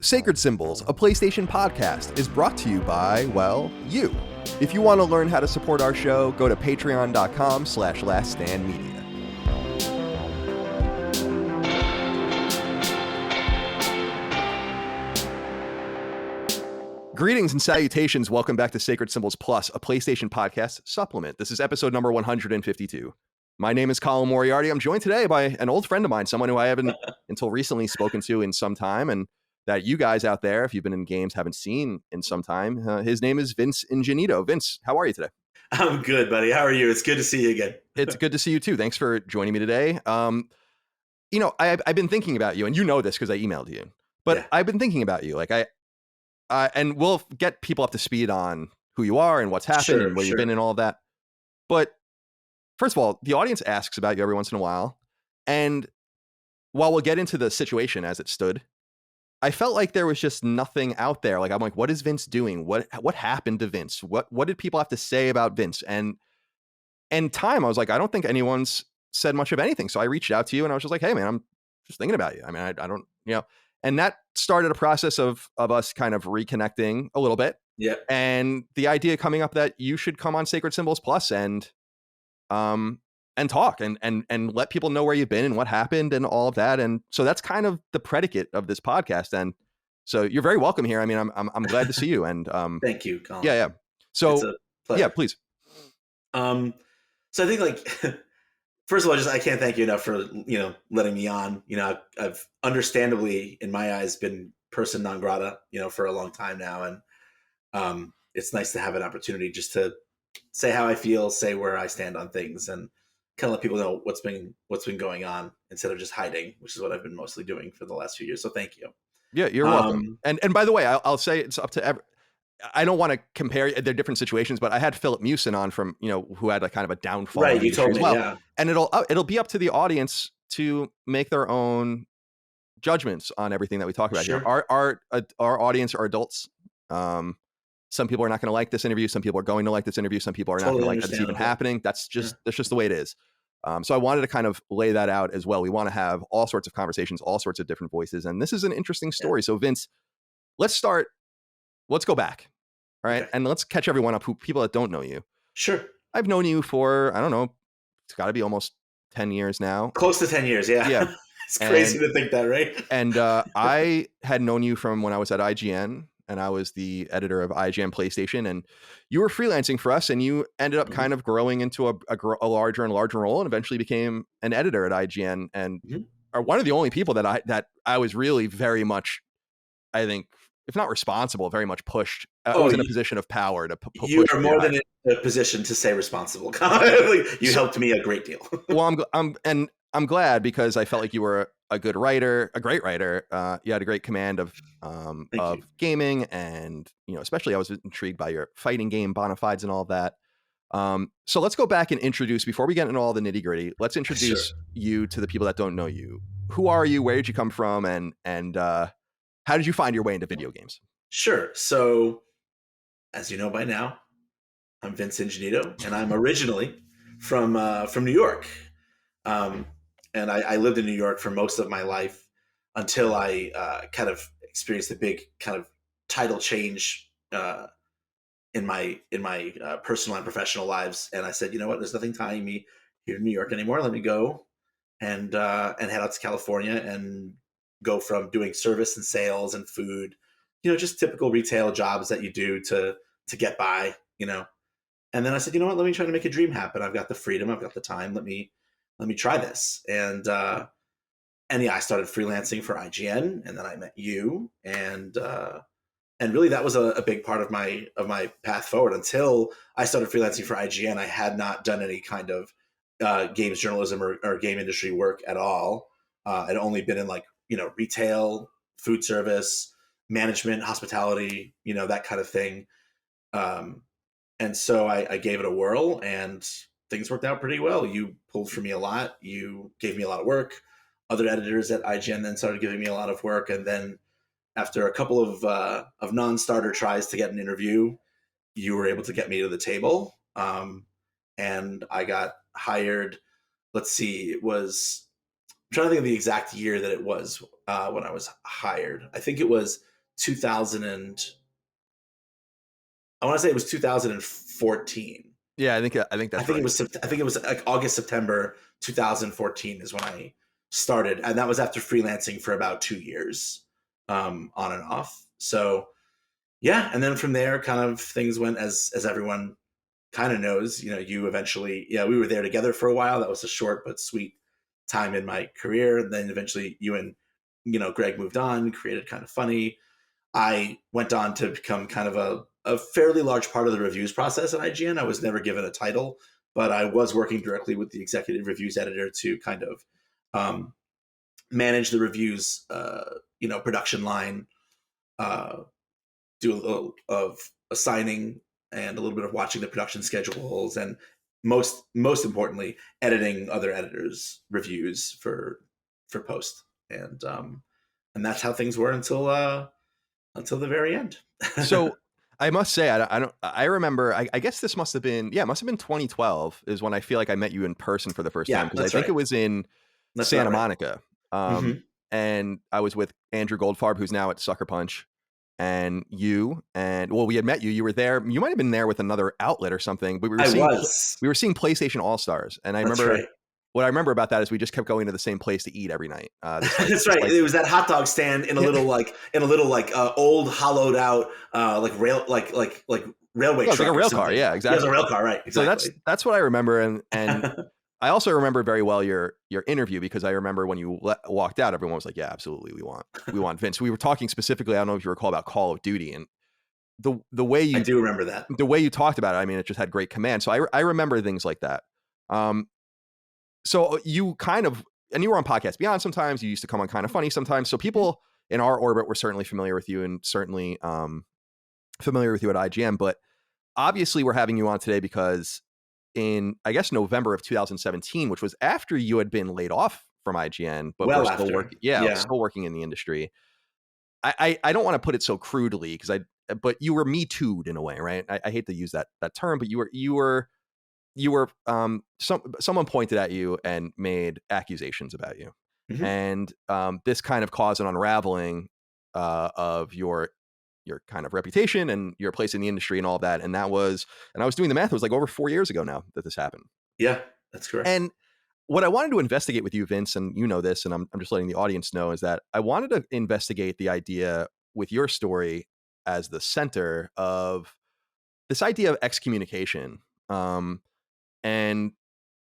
Sacred Symbols, a PlayStation podcast, is brought to you by, well, you. If you want to learn how to support our show, go to patreon.com/laststandmedia. Greetings and salutations. Welcome back to Sacred Symbols Plus, a PlayStation podcast supplement. This is episode number 152. My name is Colin Moriarty. I'm joined today by an old friend of mine, someone who I haven't until recently spoken to in some time, and that you guys out there, if you've been in games, haven't seen in some time. His name is Vince Ingenito. Vince, how are you today? I'm good, buddy. How are you? It's good to see you again. It's good to see you too. Thanks for joining me today. I've been thinking about you, and you know this because I emailed you, but yeah. I've been thinking about you. And we'll get people up to speed on who you are and what's happened and where you've been and all of that. But first of all, the audience asks about you every once in a while. And while we'll get into the situation as it stood, I felt like there was just nothing out there. I'm like, what is Vince doing? What happened to Vince? What did people have to say about Vince? And I was like, I don't think anyone's said much of anything. So I reached out to you and I was just like, hey man, I'm just thinking about you. I mean, I don't, and that started a process of us kind of reconnecting a little bit. Yeah. And the idea coming up that you should come on Sacred Symbols Plus and talk and let people know where you've been and what happened and all of that. And so that's kind of the predicate of this podcast. And so you're very welcome here. I mean, I'm glad to see you. And thank you, Colin. Yeah. So yeah, please. So I think first of all, I can't thank you enough for, letting me on. I've understandably, in my eyes, been person non grata, for a long time now. And it's nice to have an opportunity just to say how I feel, say where I stand on things, and kind of let people know what's been going on instead of just hiding, which is what I've been mostly doing for the last few years. So thank you. Yeah, you're welcome. And by the way, I'll say it's up to I don't want to compare their different situations, but I had Philip Mewson on from, who had kind of a downfall. Right, you told me, yeah. And it'll be up to the audience to make their own judgments on everything that we talk about here. Our audience are adults. Some people are not going to like this interview. Some people are going to like this interview. Some people are not going to like that it's even happening. That's just the way it is. So I wanted to kind of lay that out as well. We want to have all sorts of conversations, all sorts of different voices. And this is an interesting story. Yeah. So Vince, let's go back. All right. Okay. And let's catch everyone up people that don't know you. Sure. I've known you for, I don't know, it's got to be almost 10 years now. Close to 10 years. Yeah. Yeah. It's crazy to think that, right? And I had known you from when I was at IGN. And I was the editor of IGN PlayStation, and you were freelancing for us, and you ended up kind of growing into a larger and larger role, and eventually became an editor at IGN, and are one of the only people that I was really very much, I think, if not responsible, very much pushed. I was in a position of power to push. You are more than in a position to say responsible. You helped me a great deal. Well, I'm glad, because I felt like you were a good writer, a great writer. You had a great command of gaming, and especially I was intrigued by your fighting game Bonafides and all of that. So let's go back and introduce, before we get into all the nitty gritty, let's introduce you to the people that don't know you. Who are you? Where did you come from? And how did you find your way into video games? Sure. So as you know by now, I'm Vince Ingenito, and I'm originally from New York. And I lived in New York for most of my life until I kind of experienced a big kind of title change in my personal and professional lives. And I said, you know what? There's nothing tying me here in New York anymore. Let me go and head out to California and go from doing service and sales and food, just typical retail jobs that you do to get by, And then I said, you know what? Let me try to make a dream happen. I've got the freedom. I've got the time. Let me try this. And yeah, I started freelancing for IGN, and then I met you, and really that was a big part of my path forward. Until I started freelancing for IGN, I had not done any kind of games journalism or game industry work at all. I'd only been in retail, food service, management, hospitality, that kind of thing. And so I gave it a whirl, and things worked out pretty well. You pulled for me a lot. You gave me a lot of work. Other editors at IGN then started giving me a lot of work. And then after a couple of non-starter tries to get an interview, you were able to get me to the table. And I got hired. Let's see, I'm trying to think of the exact year that it was when I was hired. I think it was 2000 and I want to say it was 2014. Yeah, I think that's right. I think it was like August, September 2014 is when I started, and that was after freelancing for about 2 years, on and off. So yeah, and then from there, kind of things went as everyone kind of knows. You eventually, yeah, we were there together for a while. That was a short but sweet time in my career. And then eventually, you and Greg moved on, created Kind of Funny. I went on to become kind of a fairly large part of the reviews process at IGN. I was never given a title, but I was working directly with the executive reviews editor to kind of manage the reviews, production line, do a little of assigning and a little bit of watching the production schedules, and most importantly, editing other editors' reviews for post. And that's how things were until the very end. So I must say, I remember, I guess this must have been 2012 is when I feel like I met you in person for the first time. Yeah, Cause I that's think right. it was in That's Santa about right. Monica. Mhm. And I was with Andrew Goldfarb, who's now at Sucker Punch, and well, we had met you, you were there. You might've been there with another outlet or something, but I was. we were seeing PlayStation All-Stars. And That's right. what I remember about that is we just kept going to the same place to eat every night. That's right. It was that hot dog stand in a yeah. little old hollowed out like railway No, it's truck like a or rail car. something. Yeah, Yeah, it was a exactly. rail car, right? So Exactly. that's what I remember. And I also remember very well your interview, because I remember when you walked out, everyone was like, yeah, absolutely. We want Vince. We were talking specifically, I don't know if you recall, about Call of Duty, and the way I you do remember that. talked about it. I mean, it just had great command. So I remember things like that. So you kind of, and you were on Podcast Beyond sometimes, you used to come on Kind of Funny sometimes. So people in our orbit were certainly familiar with you, and certainly familiar with you at IGN, but obviously we're having you on today because in, I guess, November of 2017, which was after you had been laid off from IGN, but were Well still after. working. Yeah, Yeah. still working in the industry. I don't want to put it so crudely, but you were MeToo'd in a way, right? I hate to use that term, but someone pointed at you and made accusations about you, Mhm. and this kind of caused an unraveling of your kind of reputation and your place in the industry and all of that. And I was doing the math, it was like over 4 years ago now that this happened. Yeah, that's correct. And what I wanted to investigate with you, Vince, and you know this, and I'm just letting the audience know, is that I wanted to investigate the idea with your story as the center of this idea of excommunication, and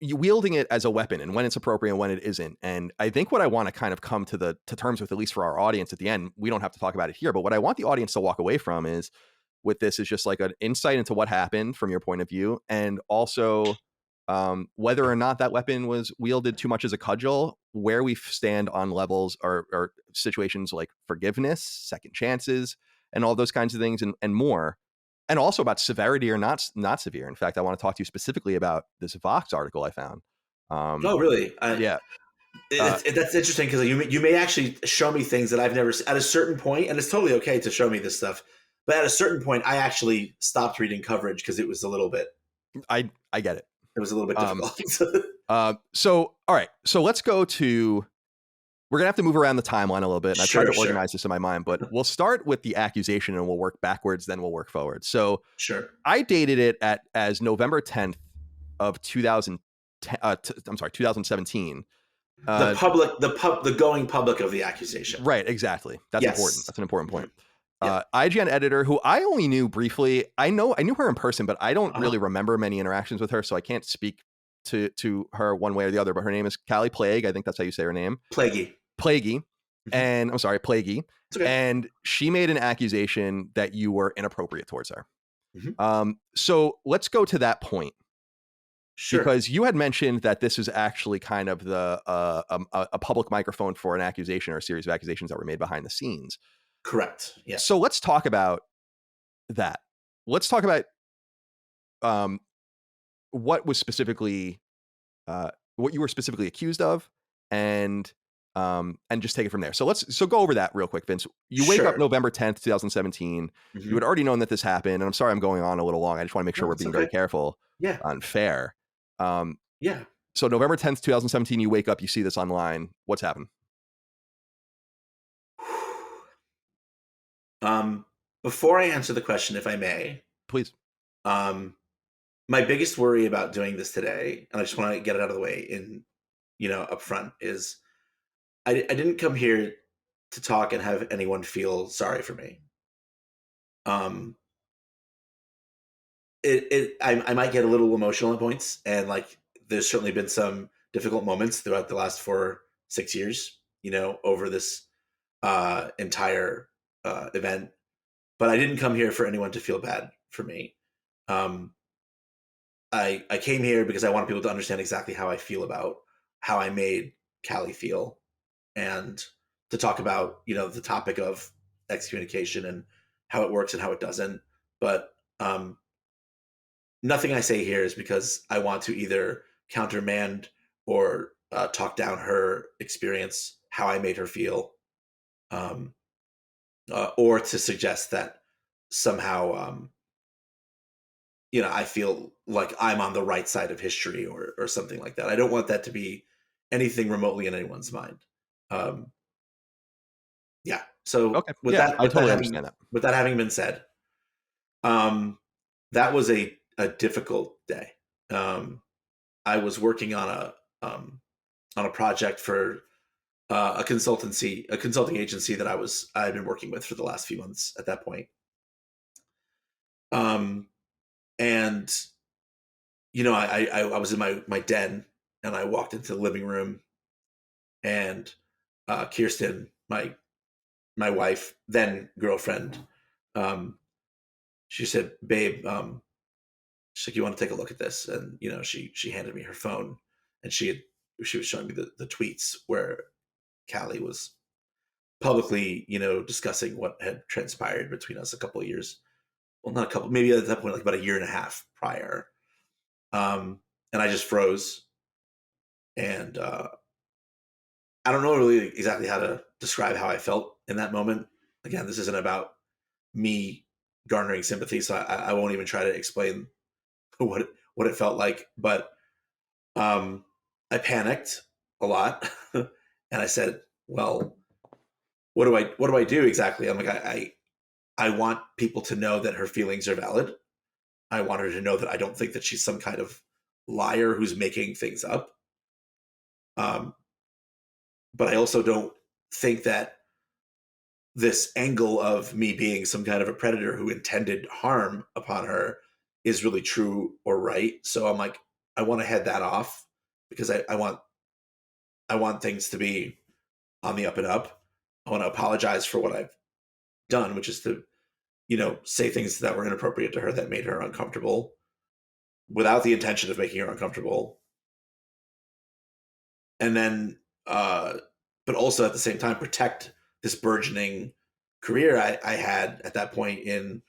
you wielding it as a weapon, and when it's appropriate and when it isn't. And I think what I want to kind of come to terms with, at least for our audience at the end, we don't have to talk about it here, but what I want the audience to walk away from is with this is just like an insight into what happened from your point of view, and also whether or not that weapon was wielded too much as a cudgel, where we stand on levels or situations like forgiveness, second chances, and all those kinds of things, and more. And also about severity or not severe. In fact, I want to talk to you specifically about this Vox article I found. Oh, really? Yeah. Uh, That's interesting because you may actually show me things that I've never seen at a certain point, and it's totally okay to show me this stuff. But at a certain point, I actually stopped reading coverage because it was a little bit. I get it. It was a little bit difficult. So all right. So let's go to. We're gonna have to move around the timeline a little bit, and I've tried to organize this in my mind. But we'll start with the accusation, and we'll work backwards. Then we'll work forward. So Sure. I dated it as November 10th of 2010. I'm sorry, 2017. The going public of the accusation. Right, exactly. That's important. Yes. That's an important point. Yeah. IGN editor, who I only knew briefly. I knew her in person, but I don't really Uh-huh. remember many interactions with her, so I can't speak to her one way or the other. But her name is Callie Plague. I think that's how you say her name. Plaguey. Plaguey. Mhm. And I'm sorry, Plaguey. It's okay. And she made an accusation that you were inappropriate towards her. Mhm. So let's go to that point. Sure. Because you had mentioned that this is actually kind of a public microphone for an accusation or a series of accusations that were made behind the scenes. Correct. Yeah. So let's talk about that. Let's talk about what was specifically what you were specifically accused of, and just take it from there. So go over that real quick, Vince. You wake up Sure. November 10th, 2017. You Mhm. had already known that this happened, and I'm sorry I'm going on a little long. I just want to make sure No, we're it's being very okay. careful Yeah. and fair. Yeah. So November 10th, 2017, you wake up, you see this online. What's happened? Um, Before I answer the question, if I may, Please. um, my biggest worry about doing this today, and I just want to get it out of the way in, up front, is I didn't come here to talk and have anyone feel sorry for me. Um, I might get a little emotional at points, and like there's certainly been some difficult moments throughout the last 4, 6 years, over this entire event. But I didn't come here for anyone to feel bad for me. Um, I came here because I want people to understand exactly how I feel about how I made Callie feel, and to talk about the topic of excommunication and how it works and how it doesn't. But nothing I say here is because I want to either countermand or talk down her experience, how I made her feel, um, or to suggest that somehow I feel like I'm on the right side of history or something like that. I don't want that to be anything remotely in anyone's mind. Um, yeah. So Okay. Yeah, I totally understand that. with that having been said, um, that was a difficult day. Um, I was working on a project for a consulting agency that I've been working with for the last few months at that point. Um, and I was in my den, and I walked into the living room, and Kirsten, my wife, then girlfriend, um, she said, "Babe, she's like, you want to take a look at this?" And she handed me her phone, and she was showing me the tweets where Callie was publicly, discussing what had transpired between us a couple of years. Well, not a couple, maybe at that point, like about a year and a half prior. And I just froze, and I don't know really exactly how to describe how I felt in that moment. Again, this isn't about me garnering sympathy, so I won't even try to explain what it felt like. But I panicked a lot, and I said, "Well, what do I do exactly?" I'm like, I want people to know that her feelings are valid. I want her to know that I don't think that she's some kind of liar who's making things up. Um, but I also don't think that this angle of me being some kind of a predator who intended harm upon her is really true or right. So I'm like, I want to head that off because I want things to be on the up and up. I want to apologize for what I've done, which is to, say things that were inappropriate to her that made her uncomfortable without the intention of making her uncomfortable. And then, but also at the same time, protect this burgeoning career I had at that point in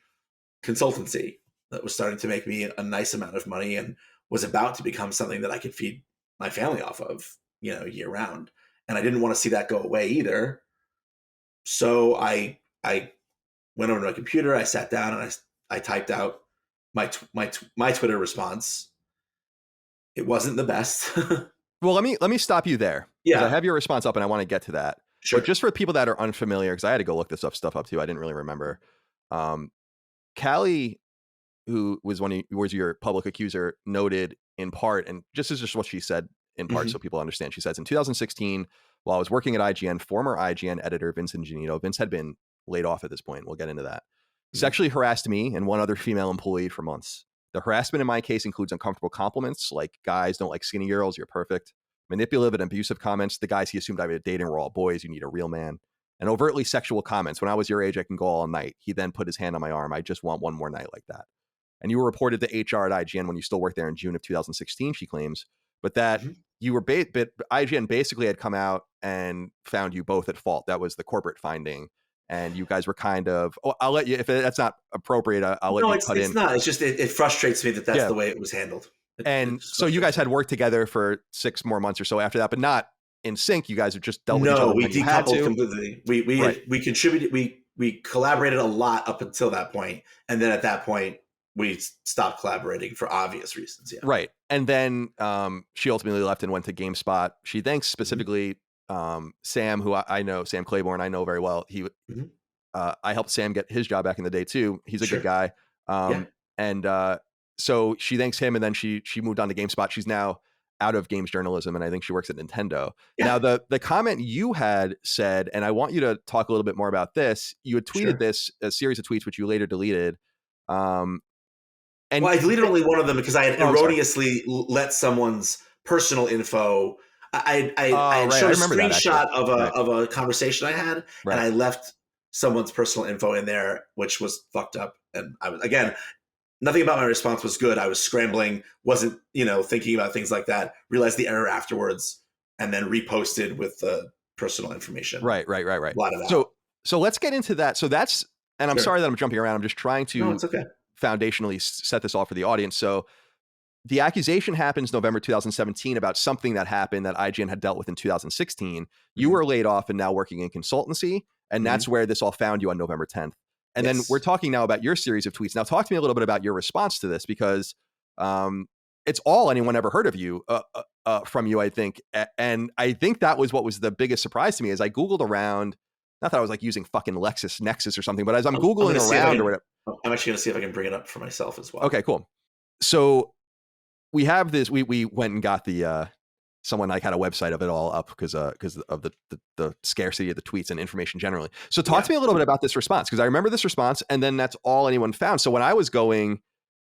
consultancy that was starting to make me a nice amount of money and was about to become something that I could feed my family off of, year round. And I didn't want to see that go away either. So I went over to my computer, I sat down, and I typed out my Twitter response. It wasn't the best. Well, let me stop you there because I Yeah, have your response up and I want to get to that. But sure. just for people that are unfamiliar, because I had to go look this stuff up too, I didn't really remember. Um, Callie, who was your public accuser, noted in part, and just is just what she said in part, so Hmm. people understand. She says in 2016, while I was working at IGN, former IGN editor Vince Ingenito, Vince had been laid off at this point. We'll get into that. Hmm. Sexually harassed me and one other female employee for months. The harassment in my case includes uncomfortable compliments like guys don't like skinny girls, you're perfect. Manipulative and abusive comments. The guys he assumed I was dating were all boys, you need a real man. And overtly sexual comments. When I was your age, I can go all night. He then put his hand on my arm. I just want one more night like that. And you were reported to HR at IGN when you still worked there in June of 2016, she claims, but that Hmm. you were but IGN basically had come out and found you both at fault. That was the corporate finding. And you guys were kind of, oh, I'll let you, if that's not appropriate, I'll let No, you it's cut it's in. not. It's just it frustrates me that that's Yeah. the way it was handled. It And just so you guys frustrates me. had worked together for 6 more months or so after that, but not in sync. You guys have just dealt with each No, other we when you had decoupled to. completely. We Right. had, we contributed. We collaborated a lot up until that point, and then at that point we stopped collaborating for obvious reasons. Yeah. Right. And then she ultimately left and went to GameSpot. She thanks Hmm. specifically Sam, who I know, Sam Claiborne, I know very well. He Hmm. I helped Sam get his job back in the day too. He's a good Sure. guy. Yeah. And so she thanks him, and then she moved on to GameSpot. She's now out of games journalism, and I think she works at Nintendo. Yeah. Now, the comment you had said, and I want you to talk a little bit more about this. You had tweeted Sure. this, a series of tweets, which you later deleted. And Well, I deleted only one of them because I had oh, I'm sorry. erroneously let someone's personal info. I Oh, had right. I showed a remember that actually. screenshot of Right. a conversation I had, and Right. I left someone's personal info in there, which was fucked up. And I was, again, nothing about my response was good. I was scrambling, wasn't thinking about things like that. Realized the error afterwards, and then reposted with the personal information Right. blotted out. So let's get into that. So that's, and I'm Sure. sorry that I'm jumping around. I'm just trying No, to it's okay. foundationally set this all for the audience. So the accusation happens November 2017 about something that happened that IGN had dealt with in 2016. You hmm were laid off and now working in consultancy, and hmm that's where this all found you on November 10th. And then we're Yes. talking now about your series of tweets. Now, talk to me a little bit about your response to this, because it's all anyone ever heard of you from you, I think. And I think that was what was the biggest surprise to me. As I Googled around, not that I was like using fucking LexisNexis or something, but as I'm I'm Googling going to see if I around or can. whatever. I'm actually going to see if I can bring it up for myself as well. Okay, cool. So we have this. We went and got the someone like had a website of it all up because of the scarcity of the tweets and information generally. So talk Yeah. to me a little bit about this response, because I remember this response, and then that's all anyone found. So when I was going,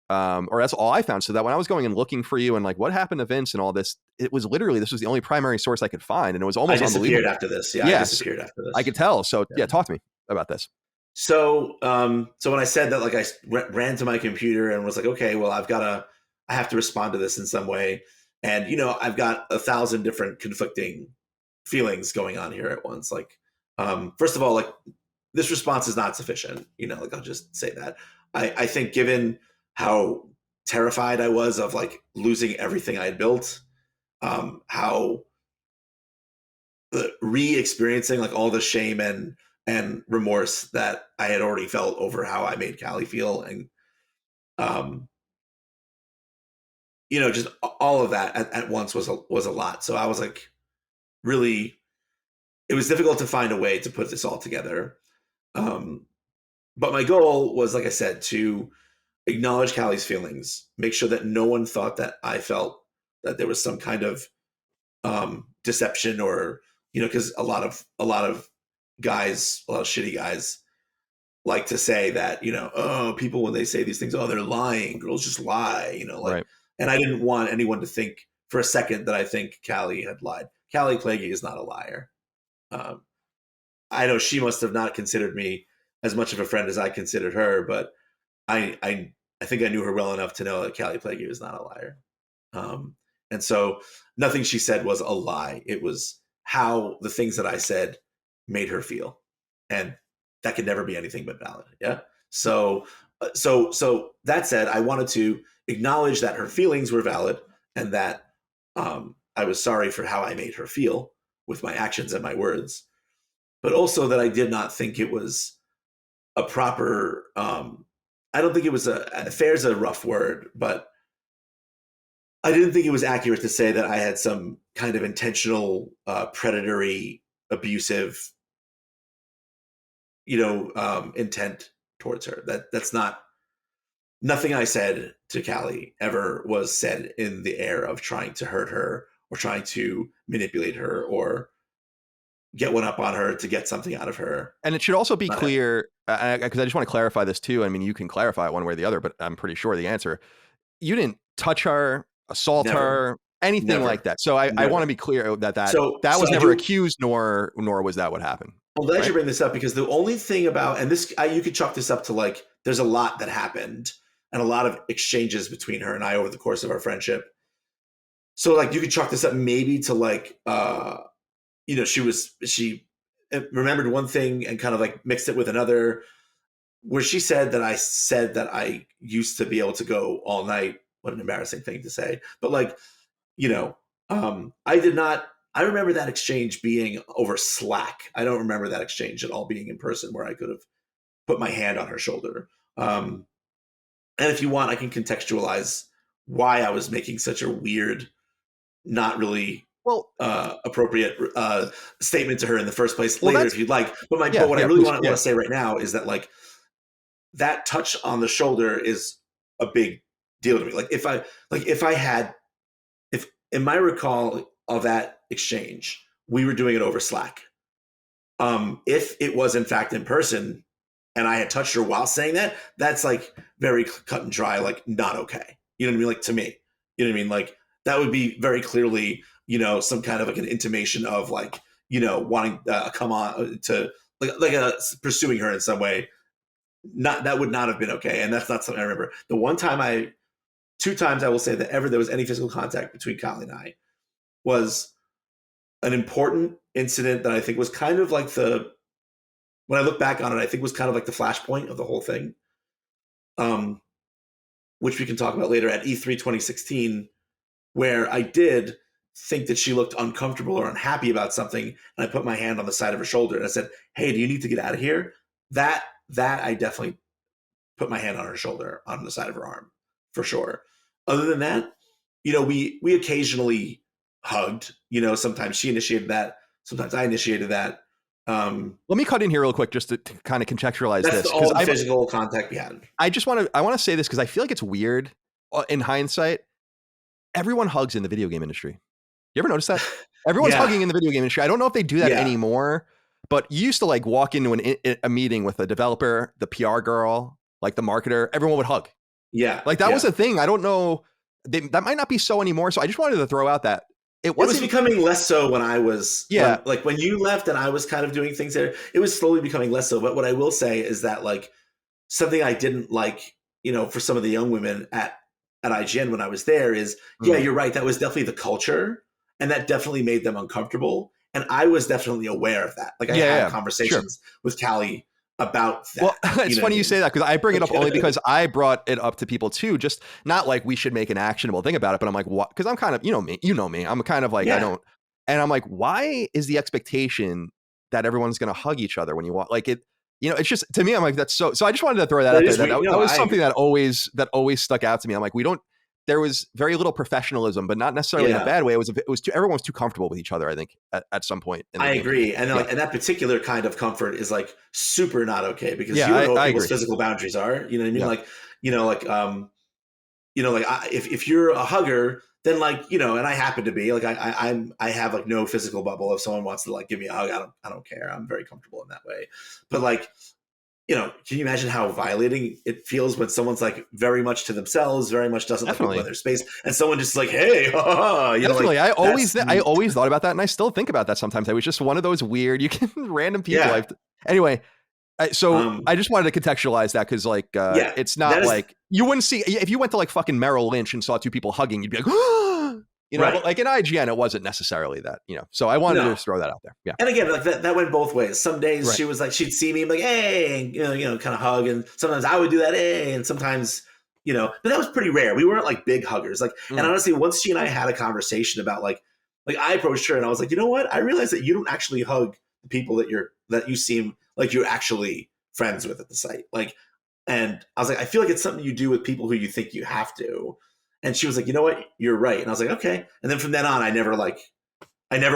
or that's all I found. So that when I was going and looking for you and like what happened to Vince and all this, it was literally, this was the only primary source I could find, and it was I almost disappeared unbelievable. after this. Yeah, I Yes, disappeared after I this. could tell. So Yeah. yeah, talk to me about this. So, so when I said that, like, I ran to my computer and was like, okay, well, I have to respond to this in some way, and I've got 1,000 different conflicting feelings going on here at once. Like, first of all, like, this response is not sufficient. Like, I'll just say that. I think, given how terrified I was of like losing everything I had built, how re-experiencing like all the shame and remorse that I had already felt over how I made Callie feel, and um, just all of that at once was a lot. So I was like, really, it was difficult to find a way to put this all together. Um, but my goal was, like I said, to acknowledge Callie's feelings, make sure that no one thought that I felt that there was some kind of deception, or because a lot of guys, a lot of shitty guys like to say that, oh, people, when they say these things, oh, they're lying, girls just lie, like. Right. And I didn't want anyone to think for a second that I think Callie had lied. Callie Plaguey is not a liar. um, I know she must have not considered me as much of a friend as I considered her, but I think I knew her well enough to know that Callie Plaguey was not a liar. um, and so nothing she said was a lie. It was how the things that I said made her feel, and that could never be anything but valid. Yeah. So that said, I wanted to acknowledge that her feelings were valid, and that I was sorry for how I made her feel with my actions and my words, but also that I did not think it was a proper. I don't think it was fair is a rough word, but I didn't think it was accurate to say that I had some kind of intentional, predatory, abusive, intent towards her. That's not. Nothing I said to Callie ever was said in the air of trying to hurt her or trying to manipulate her or get one up on her to get something out of her. And it should also be Not ever. clear, because I just want to clarify this too. I mean, you can clarify it one way or the other, but I'm pretty sure the answer, you didn't touch her, assault Never, her, anything like never, that. So I want to never. be clear that that So was I never do. accused, nor was that what happened. I'm glad Right. you bring this up, because the only thing about, and this, you could chalk this up to, like, there's a lot that happened and a lot of exchanges between her and I over the course of our friendship. So, like, you could chalk this up maybe to, like, she remembered one thing and kind of like mixed it with another, where she said that I used to be able to go all night. What an embarrassing thing to say. But, like, I did not. I remember that exchange being over Slack. I don't remember that exchange at all being in person, where I could have put my hand on her shoulder. And if you want, I can contextualize why I was making such a weird, not really Well, appropriate statement to her in the first place well, later that's if you'd like. But yeah, what I yeah, really please, want yeah. to say right now is that like that touch on the shoulder is a big deal to me. Like if I had if in my recall of that exchange, we were doing it over Slack. If it was in fact in person and I had touched her while saying that, that's like very cut and dry, like not okay. You know what I mean? Like to me, you know what I mean? Like that would be very clearly, some kind of like an intimation of like, wanting come on to pursuing her in some way. Not that would not have been okay, and that's not something I remember. The one time two times I will say that ever there was any physical contact between Kylie and I was an important incident that I think was kind of like when I look back on it, I think was kind of like the flashpoint of the whole thing, um, which we can talk about later at E3 2016, where I did think that she looked uncomfortable or unhappy about something, and I put my hand on the side of her shoulder and I said, "Hey, do you need to get out of here?" That I definitely put my hand on her shoulder, on the side of her arm, for sure. Other than that, we occasionally hugged. Sometimes she initiated that, sometimes I initiated that. Let me cut in here real quick just to kind of contextualize That's this, because all the physical contact we had. I want to say this because I feel like it's weird in hindsight. Everyone hugs in the video game industry. You ever notice that? Everyone's Yeah, hugging in the video game industry. I don't know if they do that yeah, anymore, but you used to like walk into a meeting with a developer, the PR girl, like the marketer. Everyone would hug. yeah, Like that was yeah. a thing. I don't know. That might not be so anymore. So I just wanted to throw out that it It was wasn't. becoming less so when I was Yeah. when you left and I was kind of doing things there. It was slowly becoming less so. But what I will say is that like something I didn't like, for some of the young women at IGN when I was there is, yeah, Mm. you're right. That was definitely the culture, and that definitely made them uncomfortable. And I was definitely aware of that. Like I Yeah. had Yeah. Sure. conversations with Callie about Well, that. You it's know what I funny you mean? say that because I bring it up only Like, because I brought it up to people too. Just not like we should make an actionable thing about it, but I'm like, what? Because I'm kind of, you know me. I'm kind of like, I yeah, don't, and I'm like, why is the expectation that everyone's going to hug each other when you walk? Like it, it's just to me. I'm like, that's so. So I just wanted to throw that that out there. is weird. That No, was I something agree. that always stuck out to me. I'm like, we don't. There was very little professionalism, but not necessarily in a Yeah. bad way. It was too, everyone was too comfortable with each other. I think at some point in the I game agree, community. and Yeah, like, and that particular kind of comfort is like super not okay because yeah, you don't know what I people's agree. physical boundaries are. You know what I mean? Yeah, Like, like, if you're a hugger, then like, and I happen to be like, I have like no physical bubble. If someone wants to like give me a hug, I don't care. I'm very comfortable in that way. But like, can you imagine how violating it feels when someone's like very much to themselves, very much doesn't let people in definitely. their space, and someone just like, hey, like Definitely. that's I always thought about that, and I still think about that sometimes. I was just one of those weird, you can random people. yeah, Anyway, so um, I just wanted to contextualize that because like yeah, it's that not is like you wouldn't see if you went to like fucking Merrill Lynch and saw two people hugging, you'd be like, but right. like in IGN, it wasn't necessarily that, So I wanted to No, just throw that out there. Yeah, and again, like that went both ways. Some days right. she was like, she'd see me and be like, hey, and, kind of hug. And sometimes I would do that, hey, and sometimes, but that was pretty rare. We weren't like big huggers. Like, and Mm. honestly, once she and I had a conversation about like I approached her and I was like, you know what? I realized that you don't actually hug the people that you seem like you're actually friends with at the site. Like, and I was like, I feel like it's something you do with people who you think you have to. And she was like, you know what? You're right. And I was like, okay. And then from then on, I never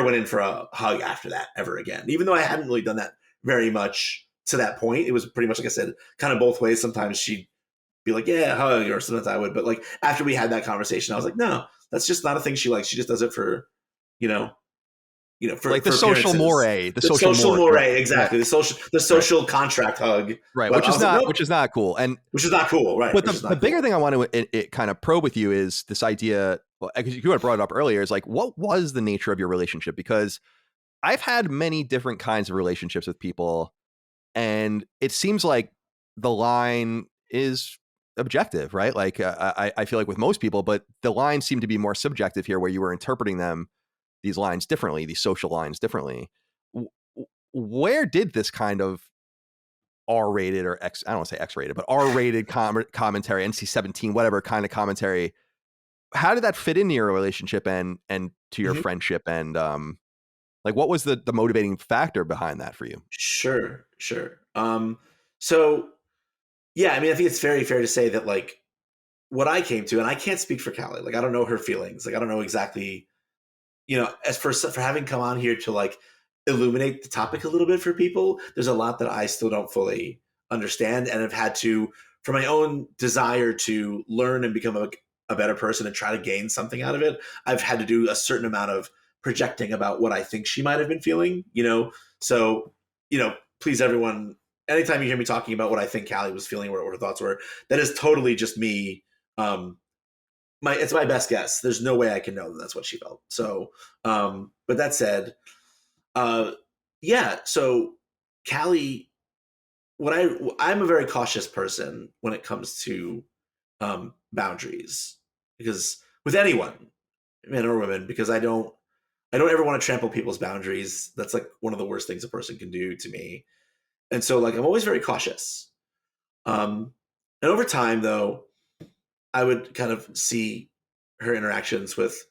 went in for a hug after that ever again, even though I hadn't really done that very much to that point. It was pretty much, like I said, kind of both ways. Sometimes she'd be like, yeah, hug, or sometimes I would. But like after we had that conversation, I was like, no, that's just not a thing she likes. She just does it for, you know, Like the for social appearances. moray, the The social social more. Right. moray, Right. exactly. The Right. social contract hug. Right. But I was like, nope, Which is not cool. And which is not cool, right? but Which is the not bigger cool. thing I want to kind of probe with you is this idea, because you had brought it up earlier, is like, what was the nature of your relationship? Because I've had many different kinds of relationships with people, and it seems like the line is objective, right? Like I feel like with most people, but the lines seem to be more subjective here, where you were interpreting these lines differently, these social lines differently. Where did this kind of R-rated or I don't want to say X-rated, but R-rated commentary, NC-17, whatever kind of commentary, how did that fit into your relationship and to your Mhm. friendship? And like, what was the motivating factor behind that for you? Sure, sure. So yeah, I mean, I think it's very fair to say that like what I came to, and I can't speak for Callie. Like I don't know her feelings. Like I don't know exactly as for having come on here to like illuminate the topic a little bit for people, there's a lot that I still don't fully understand, and have had to, for my own desire to learn and become a better person and try to gain something out of it, I've had to do a certain amount of projecting about what I think she might have been feeling, So, please, everyone, anytime you hear me talking about what I think Callie was feeling or what her thoughts were, that is totally just me. It's my best guess. There's no way I can know that that's what she felt. So, but that said, yeah. So, Callie, I'm a very cautious person when it comes to boundaries, because with anyone, men or women, because I don't ever want to trample people's boundaries. That's like one of the worst things a person can do to me. And so like I'm always very cautious. And over time though, I would kind of see her interactions with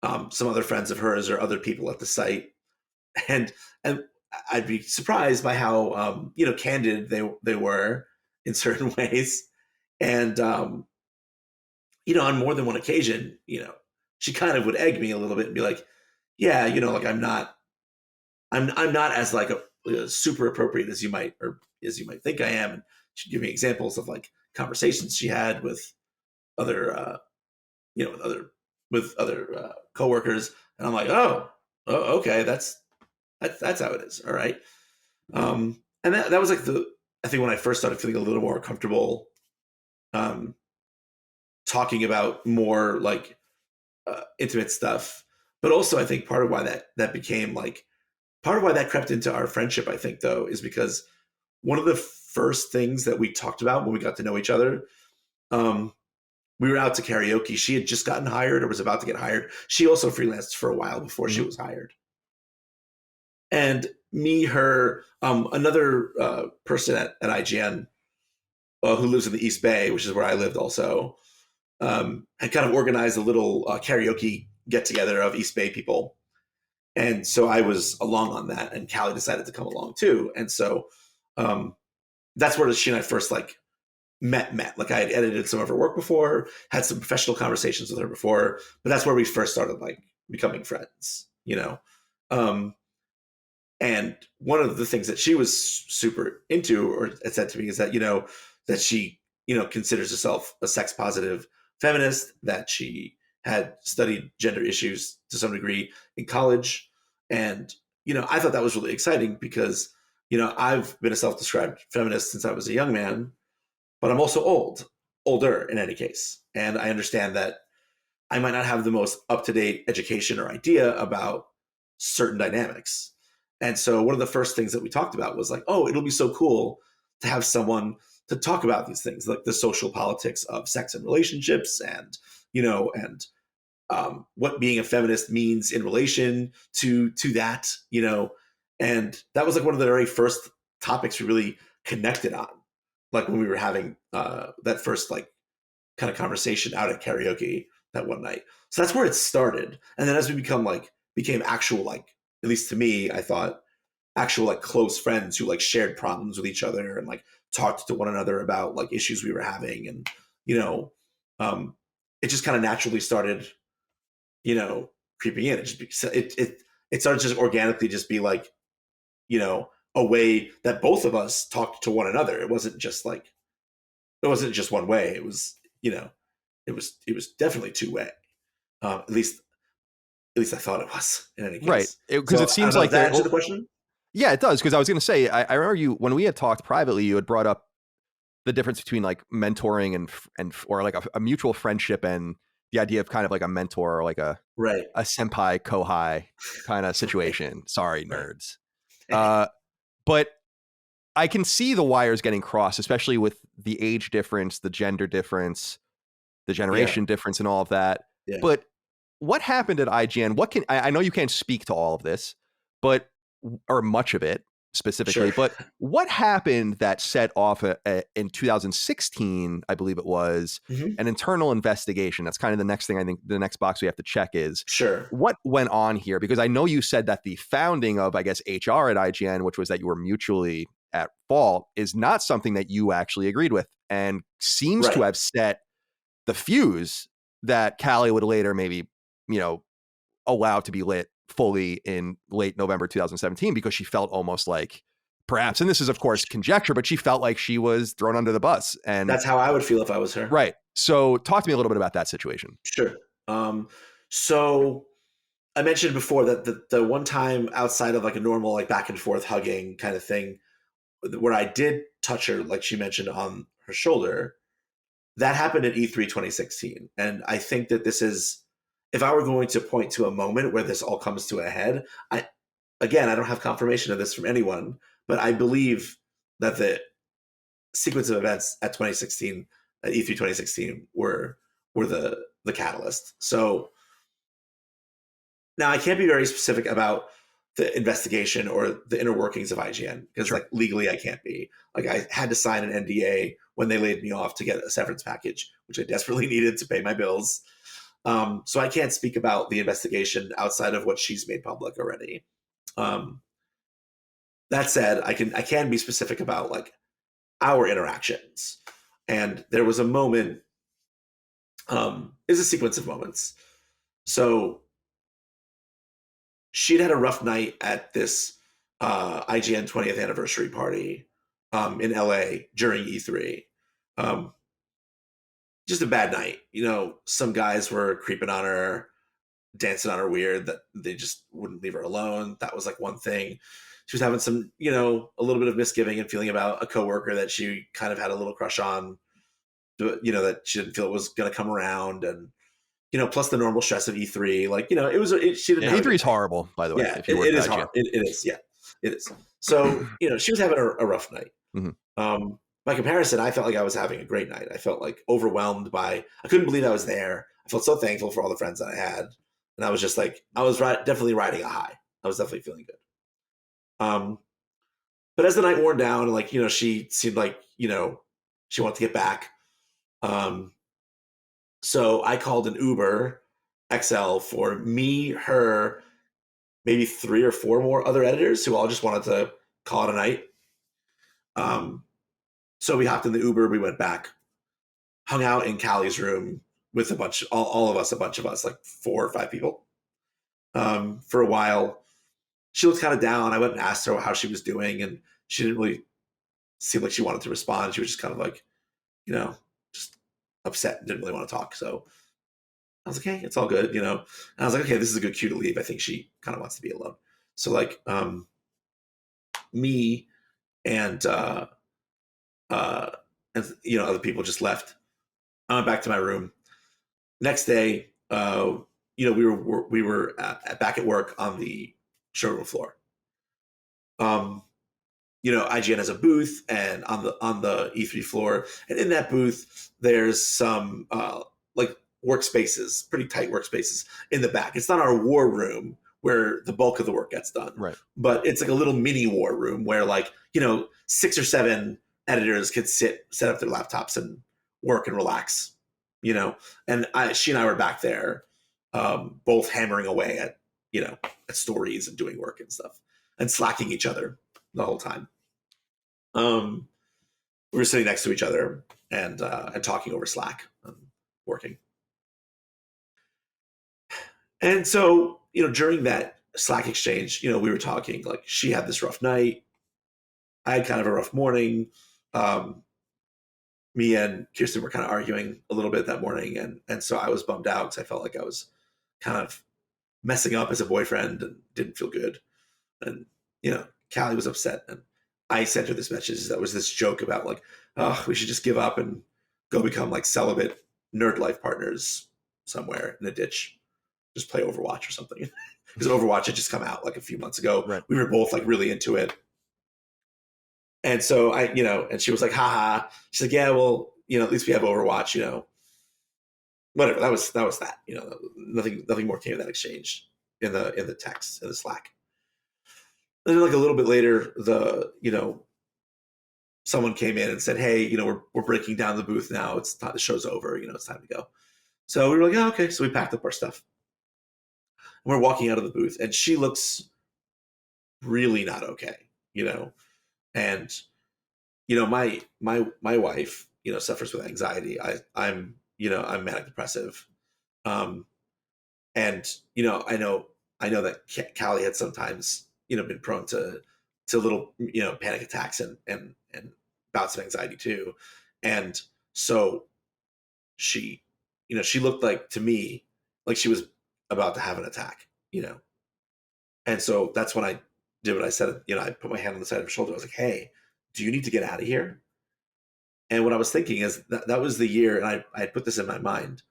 some other friends of hers or other people at the site, and and I'd be surprised by how candid they were in certain ways. And on more than one occasion, she kind of would egg me a little bit and be like, yeah, like I'm not as like a super appropriate as you might think I am. And she'd give me examples of like conversations she had with other with other coworkers, and I'm like, oh, okay, that's how it is. All right. And that was like I think when I first started feeling a little more comfortable um, talking about more like intimate stuff. But also, I think part of why that became like part of why that crept into our friendship, I think, though, is because one of the first things that we talked about when we got to know each other, we were out to karaoke. She had just gotten hired or was about to get hired. She also freelanced for a while before she was hired. And me, her, another person at IGN who lives in the East Bay, which is where I lived also, had kind of organized a little karaoke get together of East Bay people. And so I was along on that, and Callie decided to come along too. And so that's where she and I first like met. Like I had edited some of her work before, had some professional conversations with her before, but that's where we first started like becoming friends. And one of the things that she was super into or said to me is that, that she, considers herself a sex positive feminist, that she had studied gender issues to some degree in college. And, I thought that was really exciting because, I've been a self-described feminist since I was a young man, but I'm also older in any case. And I understand that I might not have the most up-to-date education or idea about certain dynamics. And so one of the first things that we talked about was like, oh, it'll be so cool to have someone to talk about these things, like the social politics of sex and relationships, and what being a feminist means in relation to that, and that was like one of the very first topics we really connected on, like when we were having that first like kind of conversation out at karaoke that one night. So that's where it started, and then as we became actual, like, at least to me, I thought, actual like close friends who like shared problems with each other and like talked to one another about like issues we were having, and it just kind of naturally started creeping in. It started just organically just be like a way that both of us talked to one another. It wasn't just one way. It was it was definitely two way. At least I thought it was, in any case. Right. Because it seems like that answer the question. Yeah, it does. Because I was going to say, I remember you when we had talked privately, you had brought up the difference between like mentoring and or like a mutual friendship, and the idea of kind of like a mentor or like a senpai kohai kind of situation. Sorry, nerds. But I can see the wires getting crossed, especially with the age difference, the gender difference, the generation difference, and all of that. Yeah. But what happened at IGN? I know you can't speak to all of this, or much of it specifically, but what happened that set off in 2016, I believe it was, an internal investigation? That's kind of the next thing. I think the next box we have to check is what went on here, because I know you said that the founding of, I guess, HR at IGN, which was that you were mutually at fault, is not something that you actually agreed with, and seems to have set the fuse that Callie would later maybe, allowed to be lit fully in late November 2017 because she felt almost like perhaps, and this is of course conjecture, but she felt like she was thrown under the bus. And That's how I would feel if I was her. right. So talk to me a little bit about that situation. Sure. So I mentioned before that the one time outside of like a normal like back and forth hugging kind of thing, where I did touch her, like she mentioned, on her shoulder, that happened at E3 2016. And I think that this is, if I were going to point to a moment where this all comes to a head, I don't have confirmation of this from anyone, but I believe that the sequence of events at 2016, at E3 2016, were the catalyst. So now I can't be very specific about the investigation or the inner workings of IGN because Sure. like legally I can't be. Like I had to sign an NDA when they laid me off to get a severance package, which I desperately needed to pay my bills. So I can't speak about the investigation outside of what she's made public already. That said, I can be specific about like our interactions. And there was a moment, is a sequence of moments. So she'd had a rough night at this IGN 20th anniversary party in LA during E3. Um, just a bad night. You know, some guys were creeping on her, dancing on her weird, that they just wouldn't leave her alone. That was like one thing. She was having some, you know, a little bit of misgiving and feeling about a coworker that she kind of had a little crush on, you know, that she didn't feel it was going to come around. And, you know, plus the normal stress of E3, like, you know, she didn't have E3 is horrible, by the way. Yeah, if you work it is IGN. hard. It is. Yeah, it is. So, you know, she was having a rough night. Mm-hmm. By comparison, I felt like I was having a great night. I felt like overwhelmed by, I couldn't believe I was there. I felt so thankful for all the friends that I had. And I was just like, I was definitely riding a high. I was definitely feeling good. But as the night wore down, like, you know, she seemed like, you know, she wanted to get back. So I called an Uber XL for me, her, maybe 3 or 4 more other editors who all just wanted to call it a night. So we hopped in the Uber, we went back, hung out in Callie's room with all of us, a bunch of us, like 4 or 5 people, for a while. She looked kind of down. I went and asked her how she was doing, and she didn't really seem like she wanted to respond. She was just kind of like, you know, just upset, didn't really want to talk. So I was like, hey, it's all good, you know. And I was like, okay, this is a good cue to leave. I think she kind of wants to be alone. So like, me and uh, and you know, other people just left. I went back to my room. Next day, you know, we were back at work on the showroom floor. You know, IGN has a booth, and on the E3 floor, and in that booth, there's some like workspaces, pretty tight workspaces in the back. It's not our war room where the bulk of the work gets done, Right. but it's like a little mini war room where, like, you know, 6 or 7 editors could set up their laptops and work and relax, you know. And she and I were back there, both hammering away at, you know, at stories and doing work and stuff, and slacking each other the whole time. We were sitting next to each other and talking over Slack, working. And so, you know, during that Slack exchange, you know, we were talking, like, she had this rough night. I had kind of a rough morning. Me and Kirsten were kind of arguing a little bit that morning. And so I was bummed out because I felt like I was kind of messing up as a boyfriend and didn't feel good. And, you know, Callie was upset. And I sent her this message that was this joke about, like, oh, we should just give up and go become like celibate nerd life partners somewhere in a ditch. Just play Overwatch or something. Because Overwatch had just come out like a few months ago. Right. We were both like really into it. And so I, you know, and she was like, haha. She's like, yeah, well, you know, at least we have Overwatch, you know. Whatever. That was that. You know, nothing more came of that exchange in the text, in the Slack. And then like a little bit later, you know, someone came in and said, hey, you know, we're breaking down the booth now. It's time, the show's over, you know, it's time to go. So we were like, oh, okay. So we packed up our stuff. And we're walking out of the booth, and she looks really not okay, you know. And, you know, my wife, you know, suffers with anxiety. I'm, you know, I'm manic depressive. And And I know that Callie had sometimes been prone to little panic attacks and bouts of anxiety too. And so she looked like, to me, like she was about to have an attack. And so that's when I did what I said. I put my hand on the side of her shoulder. I was like, "Hey, do you need to get out of here?" And what I was thinking is that was the year, and I put this in my mind.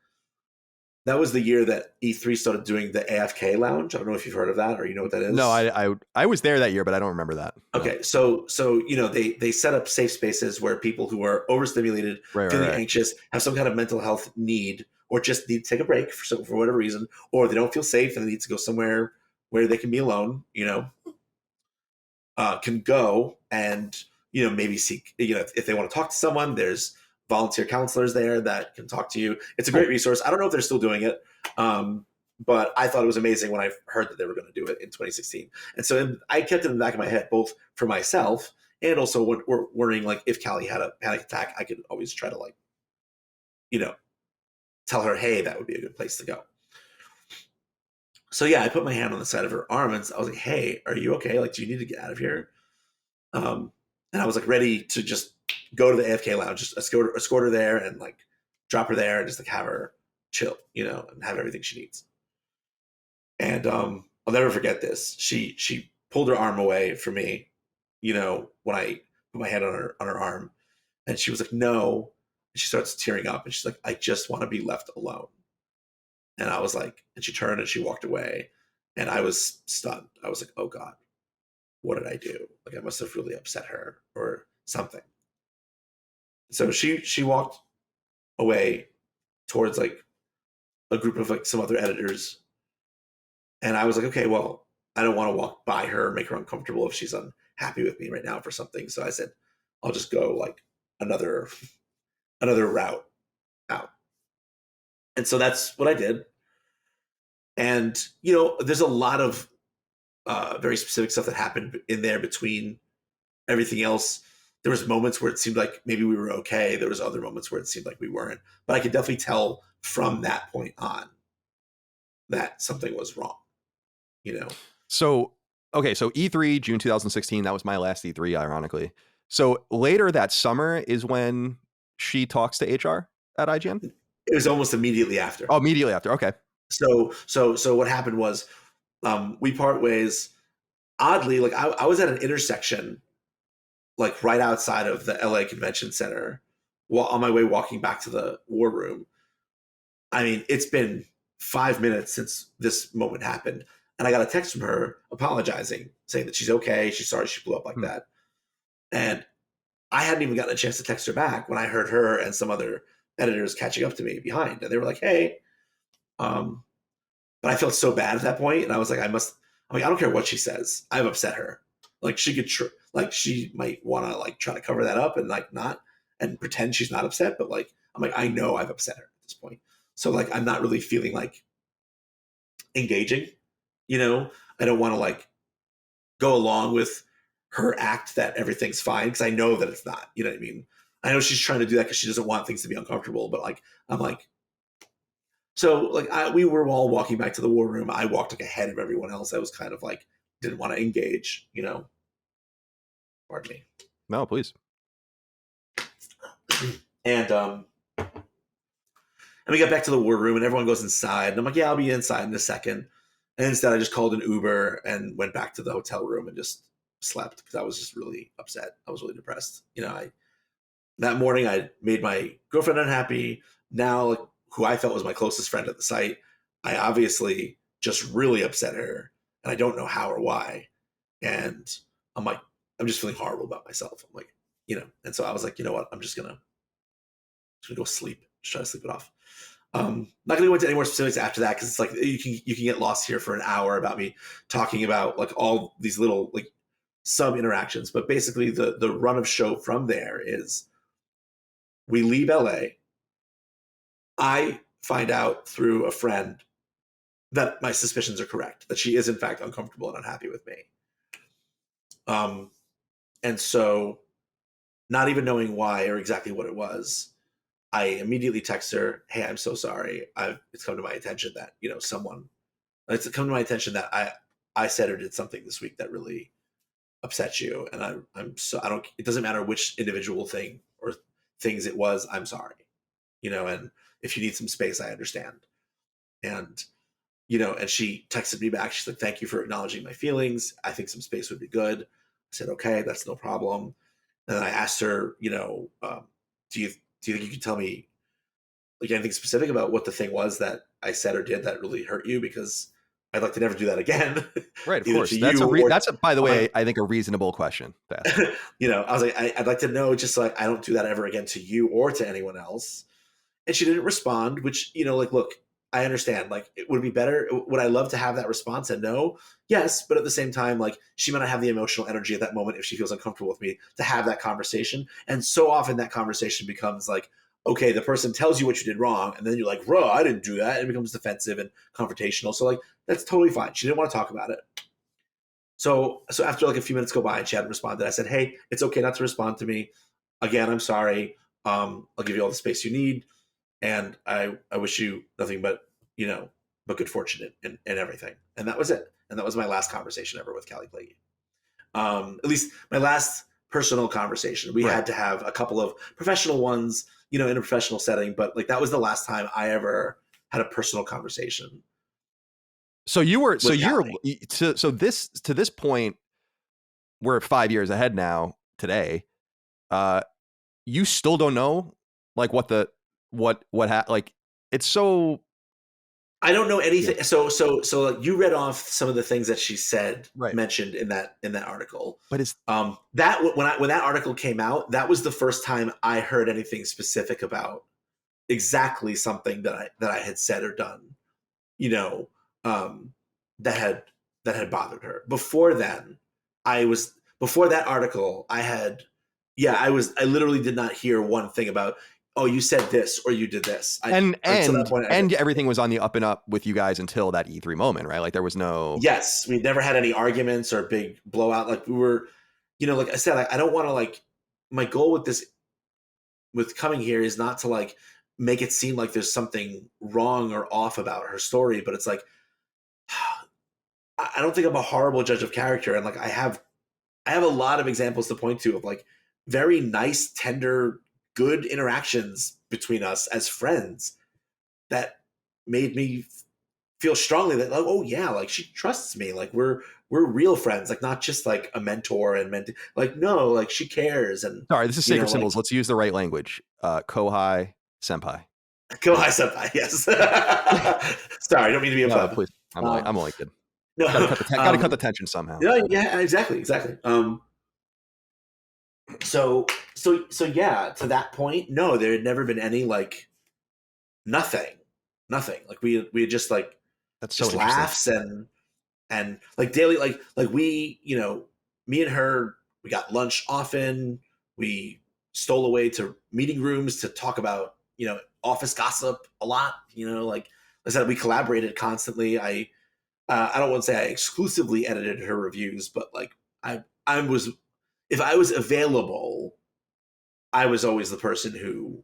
That was the year that E3 started doing the AFK lounge. I don't know if you've heard of that or you know what that No, is. I was there that year, but I don't remember that. No. Okay, so they set up safe spaces where people who are overstimulated, feeling Right. anxious, have some kind of mental health need, or just need to take a break for whatever reason, or they don't feel safe and they need to go somewhere where they can be alone. Can go and maybe seek, if they want to talk to someone, there's volunteer counselors there that can talk to you. It's a great Cool. resource. I don't know if they're still doing it, but I thought it was amazing when I heard that they were going to do it in 2016. And so I kept it in the back of my head, both for myself and also when we're worrying, like, if Callie had a panic attack, I could always try to, like, tell her, hey, that would be a good place to go. So yeah, I put my hand on the side of her arm and I was like, hey, are you okay? Like, do you need to get out of here? And I was like ready to just go to the AFK lounge, just escort her there and like drop her there and just like have her chill, and have everything she needs. And I'll never forget this. She pulled her arm away from me, when I put my hand on her arm, and she was like, no. And she starts tearing up and she's like, I just want to be left alone. And I was like, and she turned and she walked away. And I was stunned. I was like, oh God, what did I do? Like, I must have really upset her or something. So she walked away towards like a group of like some other editors. And I was like, okay, well, I don't want to walk by her, make her uncomfortable if she's unhappy with me right now for something. So I said, I'll just go like another route out. And so that's what I did. And there's a lot of very specific stuff that happened in there between everything else. There was moments where it seemed like maybe we were okay. There was other moments where it seemed like we weren't. But I could definitely tell from that point on that something was wrong. So, okay, so E3 June 2016, that was my last E3, ironically. So later that summer is when she talks to HR at IGN. It was almost immediately after. Oh, immediately after. Okay. So what happened was, we part ways. Oddly, like I was at an intersection, like right outside of the LA Convention Center, while on my way walking back to the war room. I mean, it's been 5 minutes since this moment happened, and I got a text from her apologizing, saying that she's okay. She's sorry she blew up like that. And I hadn't even gotten a chance to text her back when I heard her and some other editors catching up to me behind, and they were like, "Hey," but I felt so bad at that point, and I was like, I don't care what she says. I've upset her. Like, she could, like, she might want to like try to cover that up and like not and pretend she's not upset, but like, I'm like, I know I've upset her at this point. So like, I'm not really feeling like engaging. I don't want to like go along with her act that everything's fine because I know that it's not. You know what I mean? I know she's trying to do that because she doesn't want things to be uncomfortable, but like, I'm like, so like we were all walking back to the war room. I walked like ahead of everyone else. I was kind of like didn't want to engage. Pardon me. No, please. And we got back to the war room, and everyone goes inside. And I'm like, yeah, I'll be inside in a second. And instead, I just called an Uber and went back to the hotel room and just slept because I was just really upset. I was really depressed. That morning I made my girlfriend unhappy. Now, like, who I felt was my closest friend at the site, I obviously just really upset her, and I don't know how or why. And I'm like, I'm just feeling horrible about myself. I'm like, and so I was like, you know what? I'm just gonna go sleep. Just try to sleep it off. Not going to go into any more specifics after that because it's like you can get lost here for an hour about me talking about like all these little like sub interactions. But basically, the run of show from there is we leave LA. I find out through a friend that my suspicions are correct, that she is in fact uncomfortable and unhappy with me. And so, not even knowing why or exactly what it was, I immediately text her, "Hey, I'm so sorry. It's come to my attention that someone it's come to my attention that I said or did something this week that really upset you, and I'm so, I don't, it doesn't matter which individual thing or things it was, I'm sorry, and if you need some space, I understand. And and she texted me back. She's like, thank you for acknowledging my feelings. I think some space would be good. I said, okay, that's no problem. And then I asked her, do you think you can tell me like anything specific about what the thing was that I said or did that really hurt you? Because I'd like to never do that again. Right, of Either course. to you or That's by the way, I think a reasonable question to ask. I was like, I'd like to know, just so I don't do that ever again to you or to anyone else. And she didn't respond, which, like, look, I understand. Like, it would be better. Would I love to have that response and no? Yes. But at the same time, like, she might not have the emotional energy at that moment if she feels uncomfortable with me to have that conversation. And so often that conversation becomes like, okay, the person tells you what you did wrong. And then you're like, bro, I didn't do that. And it becomes defensive and confrontational. So, like, that's totally fine. She didn't want to talk about it. So after like a few minutes go by and she hadn't responded, I said, hey, it's okay not to respond to me. Again, I'm sorry. I'll give you all the space you need. And I wish you nothing but, but good fortune and everything. And that was it. And that was my last conversation ever with Callie Plaguey. At least my last personal conversation. We had to have a couple of professional ones, in a professional setting, but like that was the last time I ever had a personal conversation. So to this point, we're 5 years ahead now today. You still don't know like like it's so. I don't know anything. Yeah. So like you read off some of the things that she said, mentioned in that article. But it's that when that article came out, that was the first time I heard anything specific about exactly something that I had said or done, that had bothered her. Before then, before that article, I literally did not hear one thing about, oh, you said this or you did this. And everything was on the up and up with you guys until that E3 moment, right? Like there was no. Yes, we never had any arguments or big blowout. Like we were, like I said, I don't want to like. My goal with coming here is not to like make it seem like there's something wrong or off about her story, but it's like I don't think I'm a horrible judge of character, and like I have a lot of examples to point to of like very nice, tender, good interactions between us as friends that made me feel strongly that like, oh yeah, like she trusts me, like we're real friends, like not just like a mentor and mentee, like no, like she cares. And sorry, this is Sacred Symbols. Let's use the right language. Kohai senpai. Kohai senpai, yes. Sorry, I don't mean to be a pleb. Please, I'm only kidding. No, gotta cut the tension somehow. Yeah, exactly. So yeah, to that point, no, there had never been any like nothing. Like we had just like that's just so laughs and like daily, like we, me and her, we got lunch often. We stole away to meeting rooms to talk about, office gossip a lot. Like I said, we collaborated constantly. I don't want to say I exclusively edited her reviews, but like I was, if I was available, I was always the person who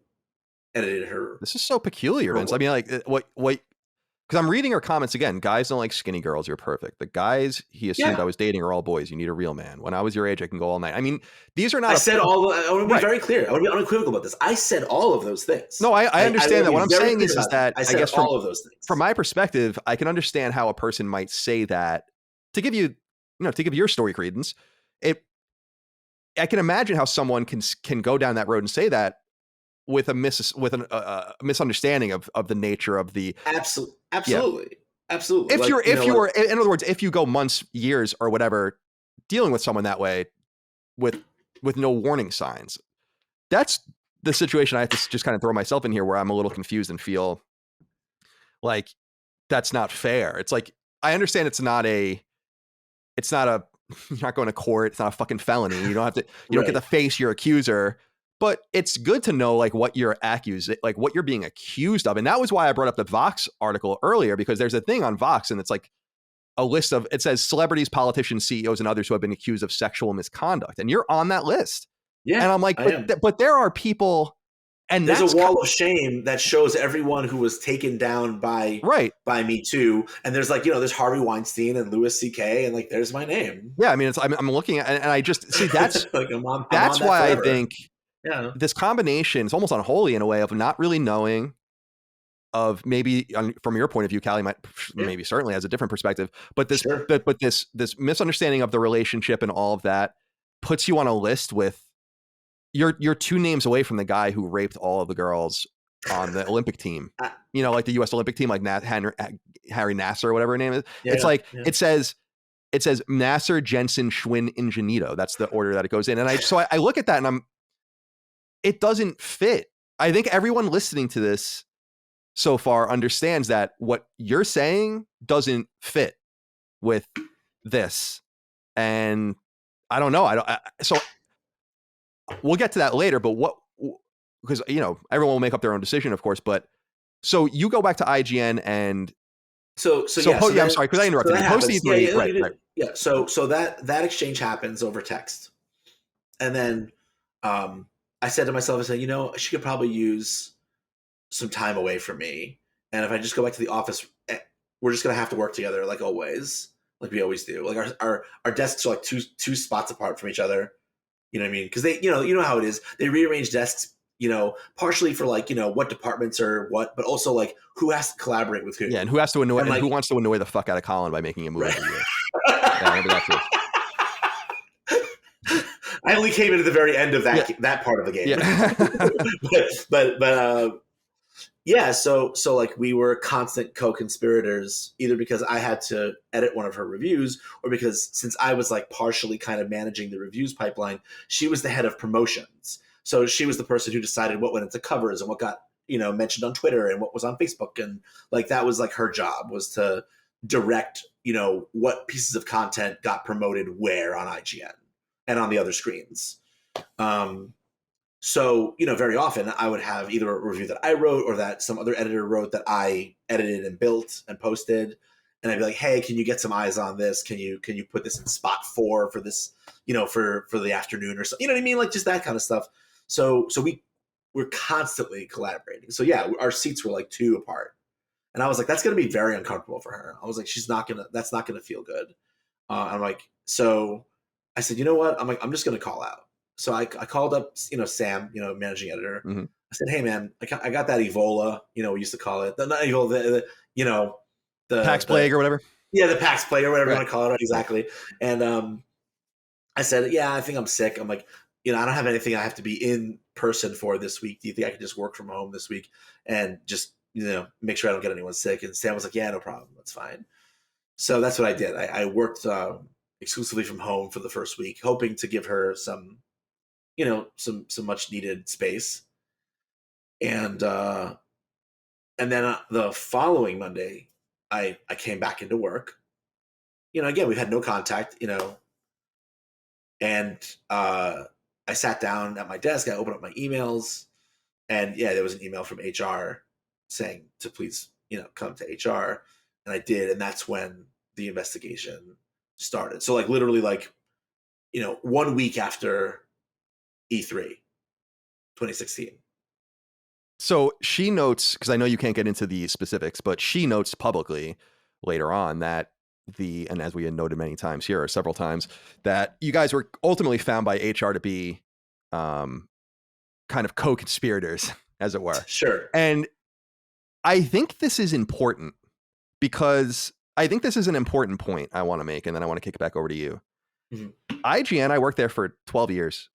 edited her. This is so peculiar, Vince. I mean, like what? Because I'm reading her comments again. Guys don't like skinny girls. You're perfect. The guys he assumed I was dating are all boys. You need a real man. When I was your age, I can go all night. I mean, these are not. I want to be very clear. I want to be unequivocal about this. I said all of those things. No, I understand that. What I'm saying is that I said all of those things. From my perspective, I can understand how a person might say that to give you, to give your story credence. I can imagine how someone can go down that road and say that with a misunderstanding of the nature of the absolutely. If like, you're in other words, if you go months, years, or whatever, dealing with someone that way with no warning signs, that's the situation I have to just kind of throw myself in here, where I'm a little confused and feel like that's not fair. It's like, I understand it's not you're not going to court. It's not a fucking felony. You don't get to face your accuser. But it's good to know like what you're what you're being accused of. And that was why I brought up the Vox article earlier, because there's a thing on Vox and it's like a list of, it says celebrities, politicians, CEOs, and others who have been accused of sexual misconduct. And you're on that list. Yeah. And I'm like, but there are people And there's a that's wall of shame that shows everyone who was taken down by right. Me Too. And there's like, there's Harvey Weinstein and Louis C.K. and like, there's my name. Yeah, I mean, I'm looking at, and I just see that's like I'm on that's that why I forever. think Yeah, this combination is almost unholy in a way of not really knowing, of maybe from your point of view, Callie might maybe certainly has a different perspective, but this sure. but this misunderstanding of the relationship and all of that puts you on a list with you're 2 names away from the guy who raped all of the girls on the Olympic team. Like the U.S. Olympic team, like Harry Nasser or whatever her name is. It's like it says Nasser, Jensen, Schwinn, Ingenito. That's the order that it goes in. And I look at that and it doesn't fit. I think everyone listening to this so far understands that what you're saying doesn't fit with this. And I don't know. So we'll get to that later, but because everyone will make up their own decision, of course, but so you go back to IGN and I'm sorry, because I interrupted you. Post E3, right. So that exchange happens over text. And then I said to myself, I said, she could probably use some time away from me. And if I just go back to the office, we're just gonna have to work together like always, like we always do. Like our desks are like two spots apart from each other. You know what I mean? Because they, you know how it is. They rearrange desks, partially for like, what departments are what, but also like who has to collaborate with who. Yeah, and who has to annoy, and who wants to annoy the fuck out of Colin by making him move every year. Yeah, I remember that too. I only came into the very end of that part of the game. Yeah. Yeah, so like we were constant co-conspirators, either because I had to edit one of her reviews, or because since I was like partially kind of managing the reviews pipeline, she was the head of promotions. So she was the person who decided what went into covers and what got, mentioned on Twitter and what was on Facebook. And like that was like her job, was to direct, what pieces of content got promoted where on IGN and on the other screens. So, very often I would have either a review that I wrote or that some other editor wrote that I edited and built and posted. And I'd be like, hey, can you get some eyes on this? Can you put this in spot 4 for this, for the afternoon or something? You know what I mean? Like just that kind of stuff. So we're constantly collaborating. So yeah, our seats were like 2 apart. And I was like, that's going to be very uncomfortable for her. I was like, that's not going to feel good. I'm like, so I said, you know what? I'm like, I'm just going to call out. So I called up, Sam, managing editor. Mm-hmm. I said, hey man, I got that Evola, we used to call it, not Evola, the Pax Plague or whatever. Yeah, the Pax Plague or whatever you want to call it, exactly. And I said, yeah, I think I'm sick. I'm like, I don't have anything I have to be in person for this week. Do you think I could just work from home this week and just make sure I don't get anyone sick? And Sam was like, yeah, no problem, that's fine. So that's what I did. I worked exclusively from home for the first week, hoping to give her some some much needed space. And then the following Monday, I came back into work. Again, we had no contact, and I sat down at my desk. I opened up my emails, and yeah, there was an email from HR saying to please, come to HR, and I did, and that's when the investigation started. So like literally like, 1 week after E3 2016. So she notes, because I know you can't get into the specifics, but she notes publicly later on that and as we had noted many times here, or several times, that you guys were ultimately found by HR to be kind of co-conspirators, as it were. Sure. And I think this is important, because I think this is an important point I want to make, and then I want to kick it back over to you. Mm-hmm. IGN, I worked there for 12 years.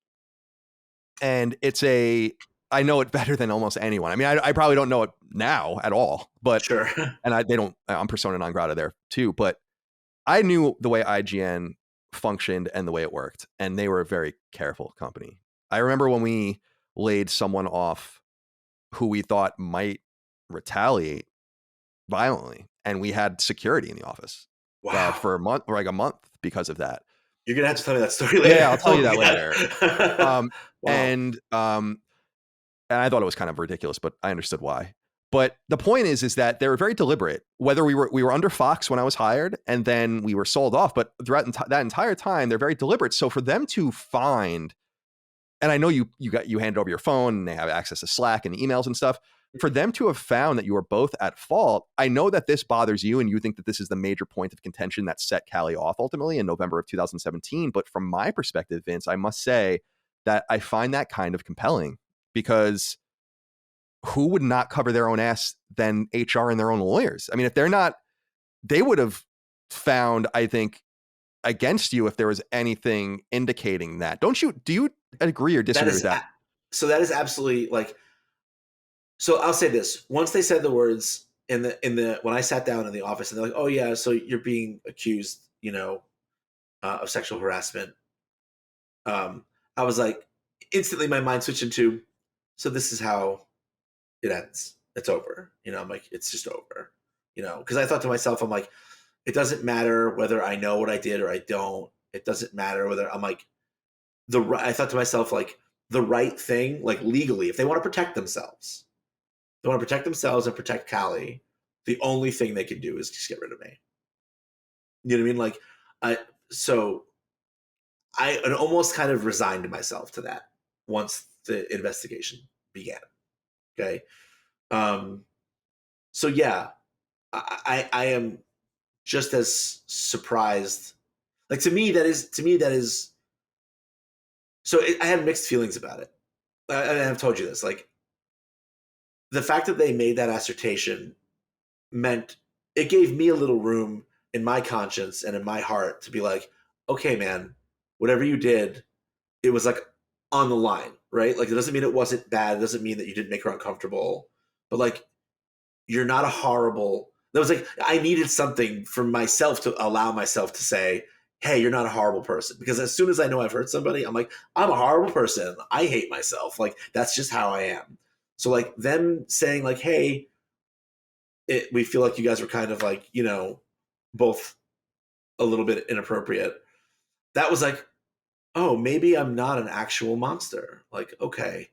And I know it better than almost anyone. I mean, I probably don't know it now at all, but sure. And I'm persona non grata there too, but I knew the way IGN functioned and the way it worked, and they were a very careful company. I remember when we laid someone off who we thought might retaliate violently, and we had security in the office for a month because of that. You're gonna have to tell me that story later. Yeah, I'll tell you that later. Wow. And I thought it was kind of ridiculous, but I understood why. But the point is that they were very deliberate. Whether we were under Fox when I was hired, and then we were sold off, but throughout that entire time, they're very deliberate. So for them to find and I know you hand over your phone and they have access to Slack and emails and stuff. For them to have found that you were both at fault, I know that this bothers you and you think that this is the major point of contention that set Callie off ultimately in November of 2017. But from my perspective, Vince, I must say that I find that kind of compelling, because who would not cover their own ass than HR and their own lawyers? I mean, if they're not, they would have found, I think, against you if there was anything indicating that. Do you agree or disagree with that? So that is absolutely like, so I'll say this. Once they said the words when I sat down in the office and they're like, oh yeah, so you're being accused, of sexual harassment. I was like, instantly my mind switched into, so this is how it ends. It's over. I'm like, it's just over, because I thought to myself, I'm like, it doesn't matter whether I know what I did or I don't. It doesn't matter whether I'm like, I thought to myself, like, the right thing, like legally, if they want to protect themselves, and protect Callie, the only thing they can do is just get rid of me. You know what I mean? Like, I almost kind of resigned myself to that once the investigation began. Okay. So yeah, I am just as surprised. Like, to me that is. So I had mixed feelings about it. I've told you this. Like, the fact that they made that assertion meant it gave me a little room in my conscience and in my heart to be like, okay, man, whatever you did, it was like on the line, right? Like, it doesn't mean it wasn't bad. It doesn't mean that you didn't make her uncomfortable, but like, you're not a horrible. That was like, I needed something for myself to allow myself to say, hey, you're not a horrible person. Because as soon as I know I've hurt somebody, I'm like, I'm a horrible person. I hate myself. Like, that's just how I am. So like, them saying like, hey, we feel like you guys were kind of like, both a little bit inappropriate. That was like, oh, maybe I'm not an actual monster. Like, okay,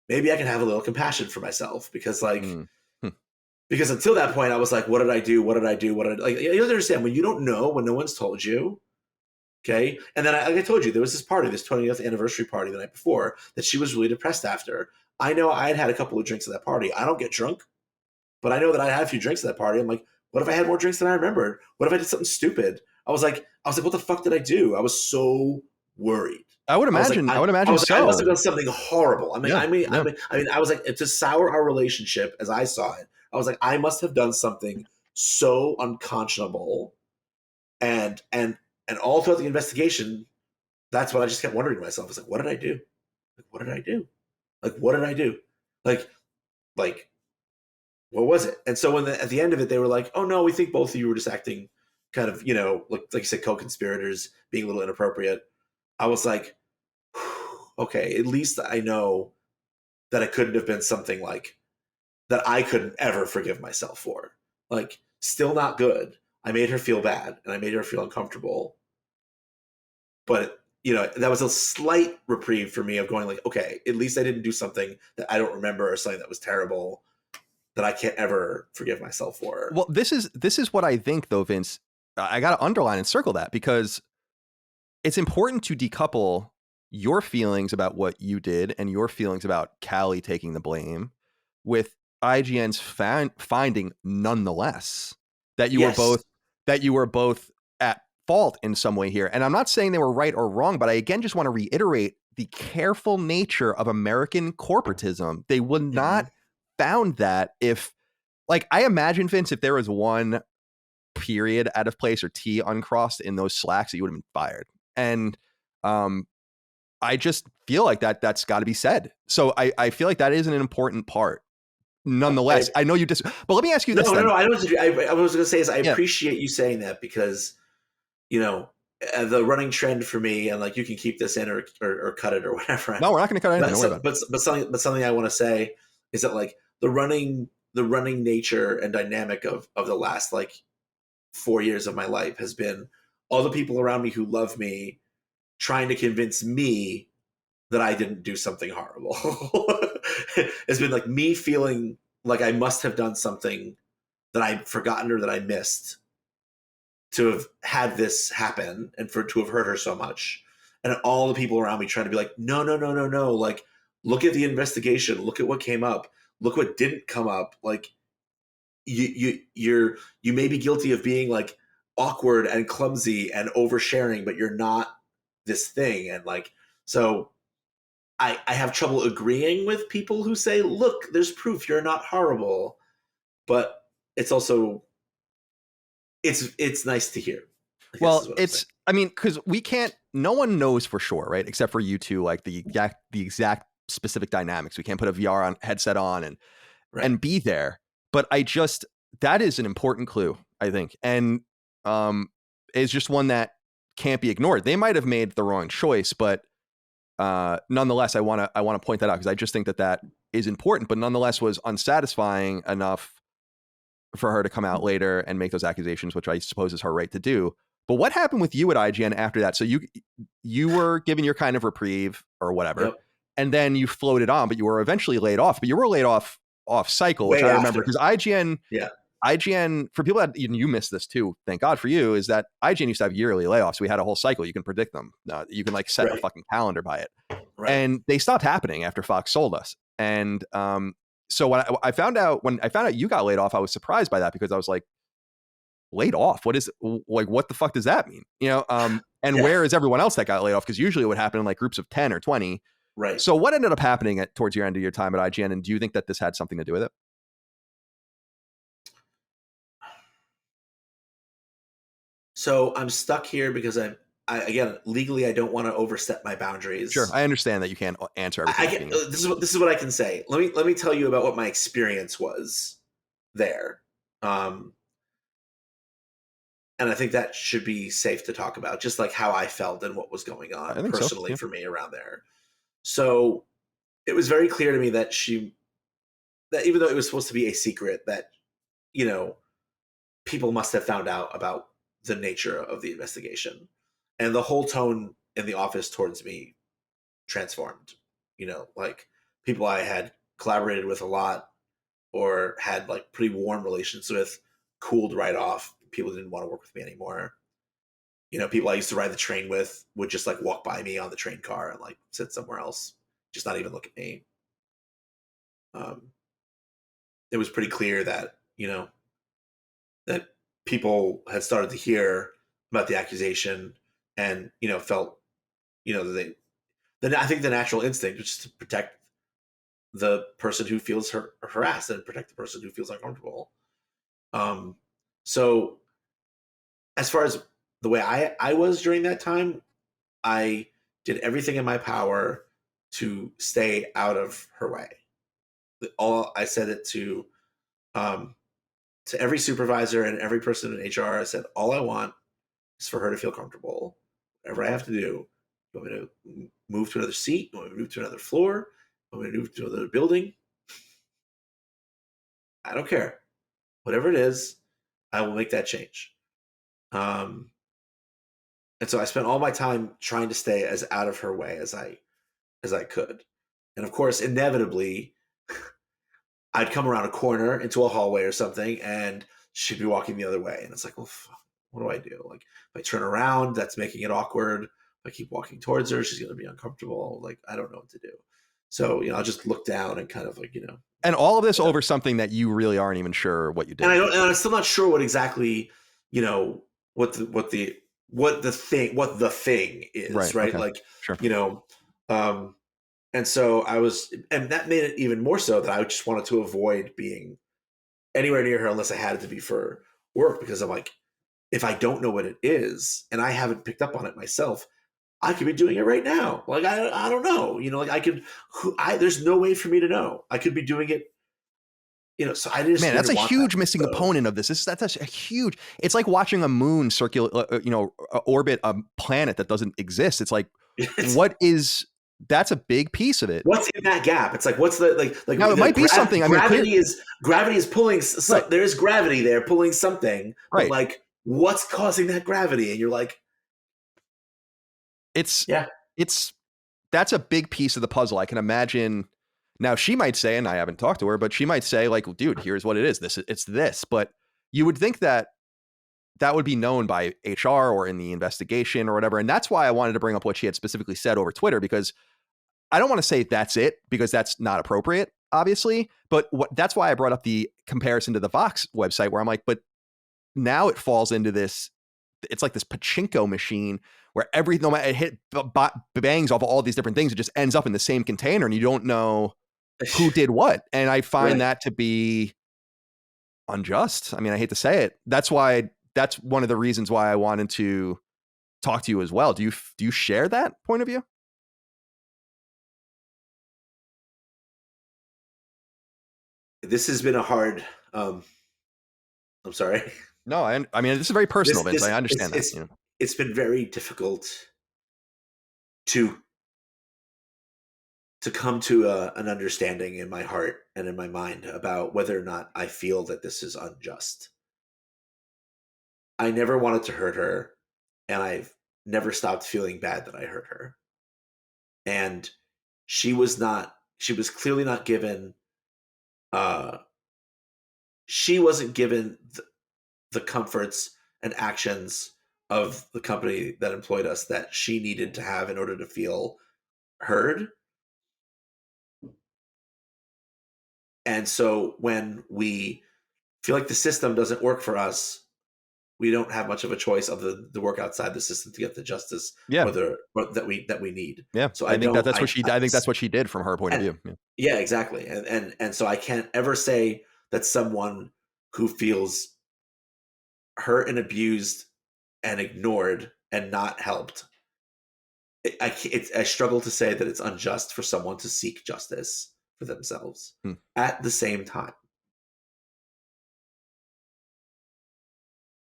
maybe I can have a little compassion for myself, because like, because until that point I was like, what did I do? What did I do? Like, you don't understand when you don't know, when no one's told you. Okay. And then like I told you, there was this party, this 20th anniversary party the night before that she was really depressed after. I know I had a couple of drinks at that party. I don't get drunk, but I know that I had a few drinks at that party. I'm like, what if I had more drinks than I remembered? What if I did something stupid? I was like, what the fuck did I do? I was so worried. I would imagine. I would imagine so. I must have done something horrible. I mean, Yeah. I was like, to sour our relationship as I saw it. I was like, I must have done something so unconscionable, and all throughout the investigation, that's what I just kept wondering to myself. I was like, what did I do? Like, what did I do? Like, what did I do? Like, what was it? And so at the end of it, they were like, oh no, we think both of you were just acting kind of, like you said, co-conspirators, being a little inappropriate. I was like, okay, at least I know that it couldn't have been something like that I couldn't ever forgive myself for. Like, still not good. I made her feel bad and I made her feel uncomfortable. But, that was a slight reprieve for me of going like, okay, at least I didn't do something that I don't remember, or something that was terrible that I can't ever forgive myself for. Well, this is what I think, though, Vince. I got to underline and circle that, because it's important to decouple your feelings about what you did and your feelings about Callie taking the blame with IGN's finding, nonetheless, that you were both at fault in some way here. And I'm not saying they were right or wrong, but I again just want to reiterate the careful nature of American corporatism. They would not found that if, like, I imagine, Vince, if there was one period out of place or T uncrossed in those slacks, you would have been fired. And I just feel like that's got to be said. So I feel like that is an important part. Nonetheless, I know you but let me ask you this. No. I was going to say is I appreciate you saying that, because, the running trend for me, and like, you can keep this in or cut it or whatever. No, we're not going to cut anything. But something I want to say is that, like, the running nature and dynamic of the last like 4 years of my life has been all the people around me who love me trying to convince me that I didn't do something horrible. It's been like me feeling like I must have done something that I'd forgotten or that I missed to have had this happen and to have hurt her so much. and all the people around me trying to be like, no, no, no, no, no. Like, look at the investigation. Look at what came up. Look what didn't come up. Like, you may be guilty of being like awkward and clumsy and oversharing, but you're not this thing. And like, so I have trouble agreeing with people who say, look, there's proof you're not horrible. But it's also, it's nice to hear. Well, I mean, because no one knows for sure, right? Except for you two, like the exact specific dynamics. We can't put a VR headset on and be there. But that is an important clue, I think. And it's just one that can't be ignored. They might have made the wrong choice, but nonetheless, I want to point that out because I just think that is important, but nonetheless was unsatisfying enough for her to come out later and make those accusations, which I suppose is her right to do. But what happened with you at IGN after that? So you were given your kind of reprieve or whatever, yep. And then you floated on, but you were eventually laid off. But you were laid off cycle, which I remember because IGN, for people that you missed this too, thank God for you, is that IGN used to have yearly layoffs. We had a whole cycle. You can predict them. You can like set a fucking calendar by it. Right. And they stopped happening after Fox sold us. And so when I found out you got laid off, I was surprised by that because I was like, laid off? What the fuck does that mean? Where is everyone else that got laid off? Because usually it would happen in like groups of 10 or 20. Right. So what ended up happening towards your end of your time at IGN? And do you think that this had something to do with it? So I'm stuck here because again, legally, I don't want to overstep my boundaries. Sure, I understand that you can't answer everything. This is what I can say. Let me tell you about what my experience was there, and I think that should be safe to talk about, just like how I felt and what was going on personally for me around there. So it was very clear to me that even though it was supposed to be a secret, that people must have found out about the nature of the investigation. And the whole tone in the office towards me transformed. Like people I had collaborated with a lot or had like pretty warm relations with cooled right off. People didn't want to work with me anymore. People I used to ride the train with would just like walk by me on the train car and like sit somewhere else, just not even look at me. It was pretty clear that, that people had started to hear about the accusation and, felt, that I think the natural instinct was just to protect the person who feels harassed and protect the person who feels uncomfortable. So as far as the way I was during that time, I did everything in my power to stay out of her way. I said it to every supervisor and every person in HR. I said, all I want is for her to feel comfortable. Whatever I have to do. You want me to move to another seat? You want me to move to another floor? You want me to move to another building? I don't care. Whatever it is, I will make that change. And so I spent all my time trying to stay as out of her way as I could. And of course, inevitably, I'd come around a corner into a hallway or something, and she'd be walking the other way. And it's like, well, fuck, what do I do? Like, if I turn around, that's making it awkward. If I keep walking towards her, she's going to be uncomfortable. Like, I don't know what to do. So, I'll just look down and kind of like, And all of this over something that you really aren't even sure what you did. And I'm still not sure what exactly, what the thing is, right? Okay. Like, sure. And so and that made it even more so that I just wanted to avoid being anywhere near her unless I had it to be for work, because I'm like, if I don't know what it is and I haven't picked up on it myself, I could be doing it right now. Like, I don't know, like there's no way for me to know. I could be doing it, so I just, man, that's a huge missing component of this. That's a huge, it's like watching a moon orbit a planet that doesn't exist. It's like, that's a big piece of it. What's in that gap? It's like, what's like now it might be something. Gravity is pulling. There is gravity there pulling something. Right. But like, what's causing that gravity? And you're like, that's a big piece of the puzzle. I can imagine. Now she might say, and I haven't talked to her, but she might say like, dude, here's what it is. It's this. But you would think that that would be known by HR or in the investigation or whatever. And that's why I wanted to bring up what she had specifically said over Twitter, because I don't want to say that's it, because that's not appropriate, obviously. But that's why I brought up the comparison to the Vox website, where I'm like, but now it falls into this, it's like this pachinko machine where no matter it hit bangs off of all these different things, it just ends up in the same container and you don't know who did what. And I find that to be unjust. I mean, I hate to say it. That's one of the reasons why I wanted to talk to you as well. Do you share that point of view? This has been a hard, I'm sorry. No, I mean, this is very personal, Vince. I understand that. It's been very difficult to come to an understanding in my heart and in my mind about whether or not I feel that this is unjust. I never wanted to hurt her, and I've never stopped feeling bad that I hurt her. And she was clearly not given, she wasn't given the comforts and actions of the company that employed us that she needed to have in order to feel heard. And so when we feel like the system doesn't work for us, we don't have much of a choice other than to work outside the system to get the justice that we need. Yeah. So I think that's what she did from her point of view. Yeah, exactly. And so I can't ever say that someone who feels hurt and abused and ignored and not helped, I struggle to say that it's unjust for someone to seek justice for themselves. At the same time,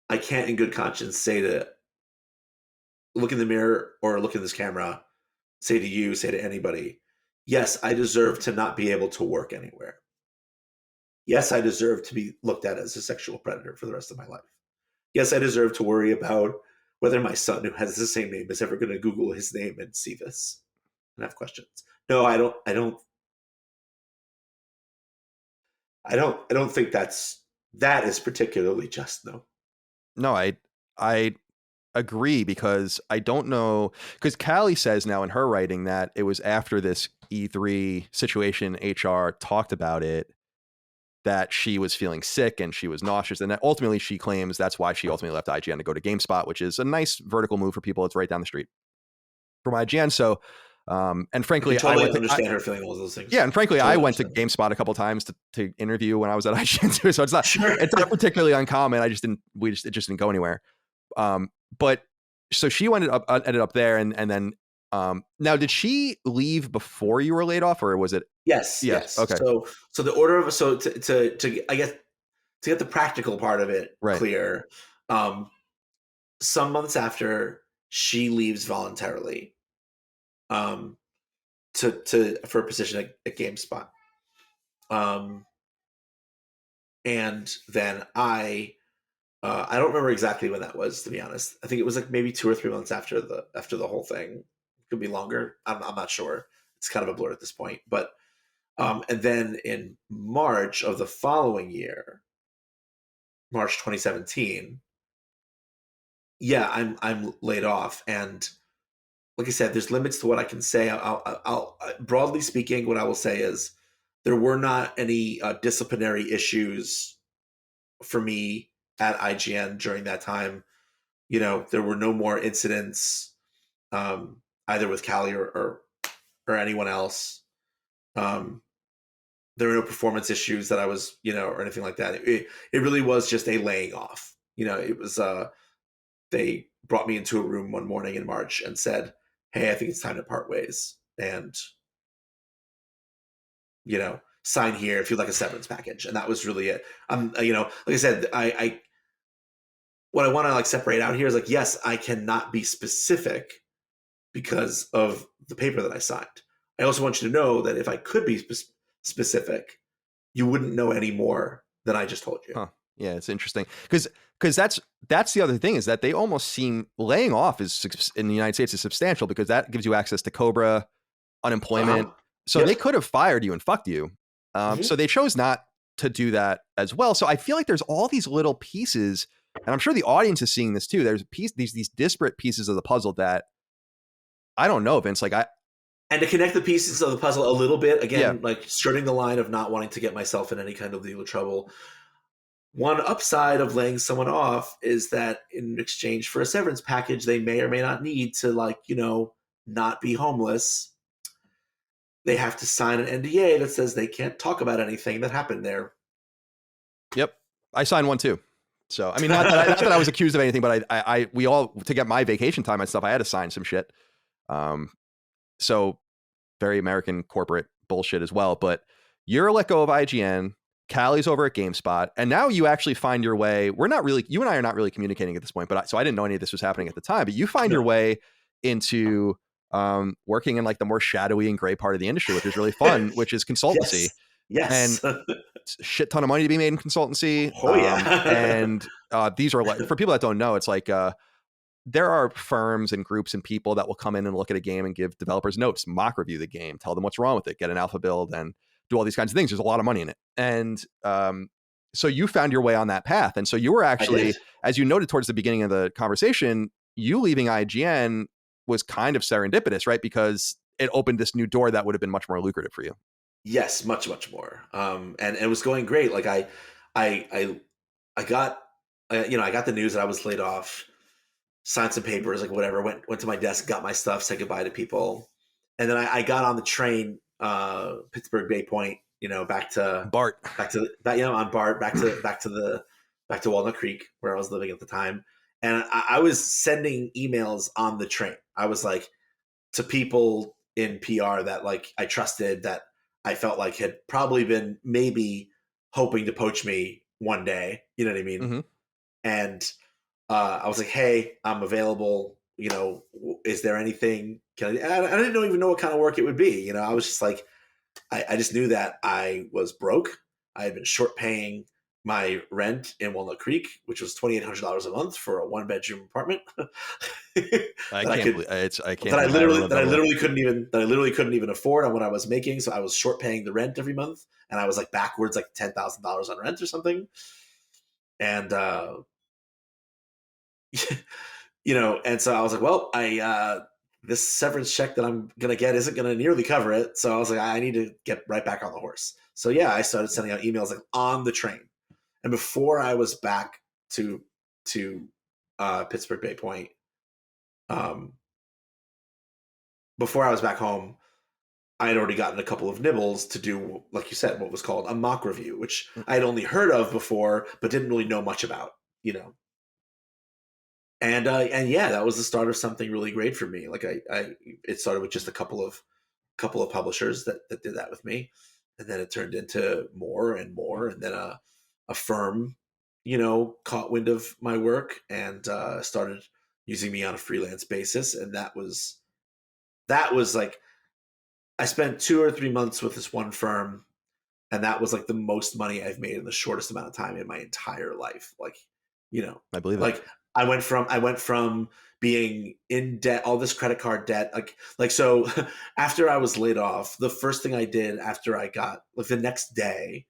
I can't in good conscience say to look in the mirror or look in this camera, say to you, say to anybody, yes, I deserve to not be able to work anywhere. Yes, I deserve to be looked at as a sexual predator for the rest of my life. Yes, I deserve to worry about whether my son, who has the same name, is ever going to Google his name and see this and have questions. No, I don't think that is particularly just. No, I agree, because I don't know, because Callie says now in her writing that it was after this E3 situation, HR talked about it, that she was feeling sick and she was nauseous, and that ultimately she claims that's why she ultimately left IGN to go to GameSpot, which is a nice vertical move for people. It's right down the street from IGN. So, and frankly, I understand her feeling all those things. Yeah, and frankly, I went to GameSpot a couple of times to interview when I was at IGN too. So it's not particularly uncommon. It just didn't go anywhere. But so she ended up there, and then now, did she leave before you were laid off, or was it? Yes. Okay. So the order of to I guess to get the practical part of it clear, some months after she leaves voluntarily, for a position at GameSpot, and then I don't remember exactly when that was, to be honest. I think it was like maybe 2 or 3 months after the whole thing. Could be longer. I'm not sure. It's kind of a blur at this point. But and then in March of the following year, March 2017, yeah, I'm laid off. And like I said, there's limits to what I can say. I'll broadly speaking, what I will say is there were not any disciplinary issues for me at IGN during that time. There were no more incidents, either with Callie or anyone else. There were no performance issues that I was, or anything like that. It really was just a laying off. It was, they brought me into a room one morning in March and said, "Hey, I think it's time to part ways. And, sign here if you'd like a severance package." And that was really it. Like I said, what I want to separate out here is yes, I cannot be specific because of the paper that I signed. I also want you to know that if I could be specific, you wouldn't know any more than I just told you. Huh. Yeah, it's interesting because that's the other thing, is that they almost seem laying off is in the United States is substantial, because that gives you access to Cobra, unemployment. So they could have fired you and fucked you. So they chose not to do that as well. So I feel like there's all these little pieces and I'm sure the audience is seeing this too. There's these disparate pieces of the puzzle that I don't know, Vince. Like and to connect the pieces of the puzzle a little bit, yeah, again, like skirting the line of not wanting to get myself in any kind of legal trouble. One upside of laying someone off is that in exchange for a severance package, they may or may not need to, like, not be homeless. They have to sign an NDA that says they can't talk about anything that happened there. yep, I signed one too. So I mean, not that I was accused of anything, but we all, to get my vacation time and stuff, I had to sign some shit. So very American corporate bullshit as well. But you're let go of IGN. Callie's over at GameSpot, and now you actually find your way. You and I are not really communicating at this point, but so I didn't know any of this was happening at the time. But you find your way into working in like the more shadowy and gray part of the industry, which is really fun, which is consultancy. Yes. And shit ton of money to be made in consultancy. Oh yeah. And these are like, for people that don't know, it's like there are firms and groups and people that will come in and look at a game and give developers notes, mock review the game, tell them what's wrong with it, get an alpha build, and do all these kinds of things. There's a lot of money in it. And so you found your way on that path. And so you were actually, as you noted towards the beginning of the conversation, you leaving IGN was kind of serendipitous, right? Because it opened this new door that would have been much more lucrative for you. Yes, much, much more. And it was going great. Like I got, I got the news that I was laid off, signed some papers, like whatever, went to my desk, got my stuff, said goodbye to people. And then I got on the train, Pittsburgh Bay Point, back to BART, on BART, back to Walnut Creek, where I was living at the time. And I was sending emails on the train. I was like, to people in PR that like I trusted, that I felt like had probably been maybe hoping to poach me one day. You know what I mean? Mm-hmm. And I was like, hey, I'm available. Is there anything? I didn't even know what kind of work it would be. I was just like, I just knew that I was broke. I had been short paying my rent in Walnut Creek, which was $2,800 a month for a 1-bedroom apartment. I literally couldn't even afford on what I was making. So I was short paying the rent every month, and I was like backwards like $10,000 on rent or something. And and so I was like, well, this severance check that I'm gonna get isn't gonna nearly cover it. So I was like, I need to get right back on the horse. So yeah, I started sending out emails like on the train. And before I was back to Pittsburgh Bay Point, before I was back home, I had already gotten a couple of nibbles to do, like you said, what was called a mock review, which I had only heard of before, but didn't really know much about, And yeah, that was the start of something really great for me. Like it started with just a couple of publishers that did that with me, and then it turned into more and more, and then a firm, caught wind of my work and started using me on a freelance basis, and that was like, I spent 2 or 3 months with this one firm, and that was like the most money I've made in the shortest amount of time in my entire life. Like, I believe like it. I went from being in debt, all this credit card debt, like so. After I was laid off, the first thing I did after I got, like, the next day,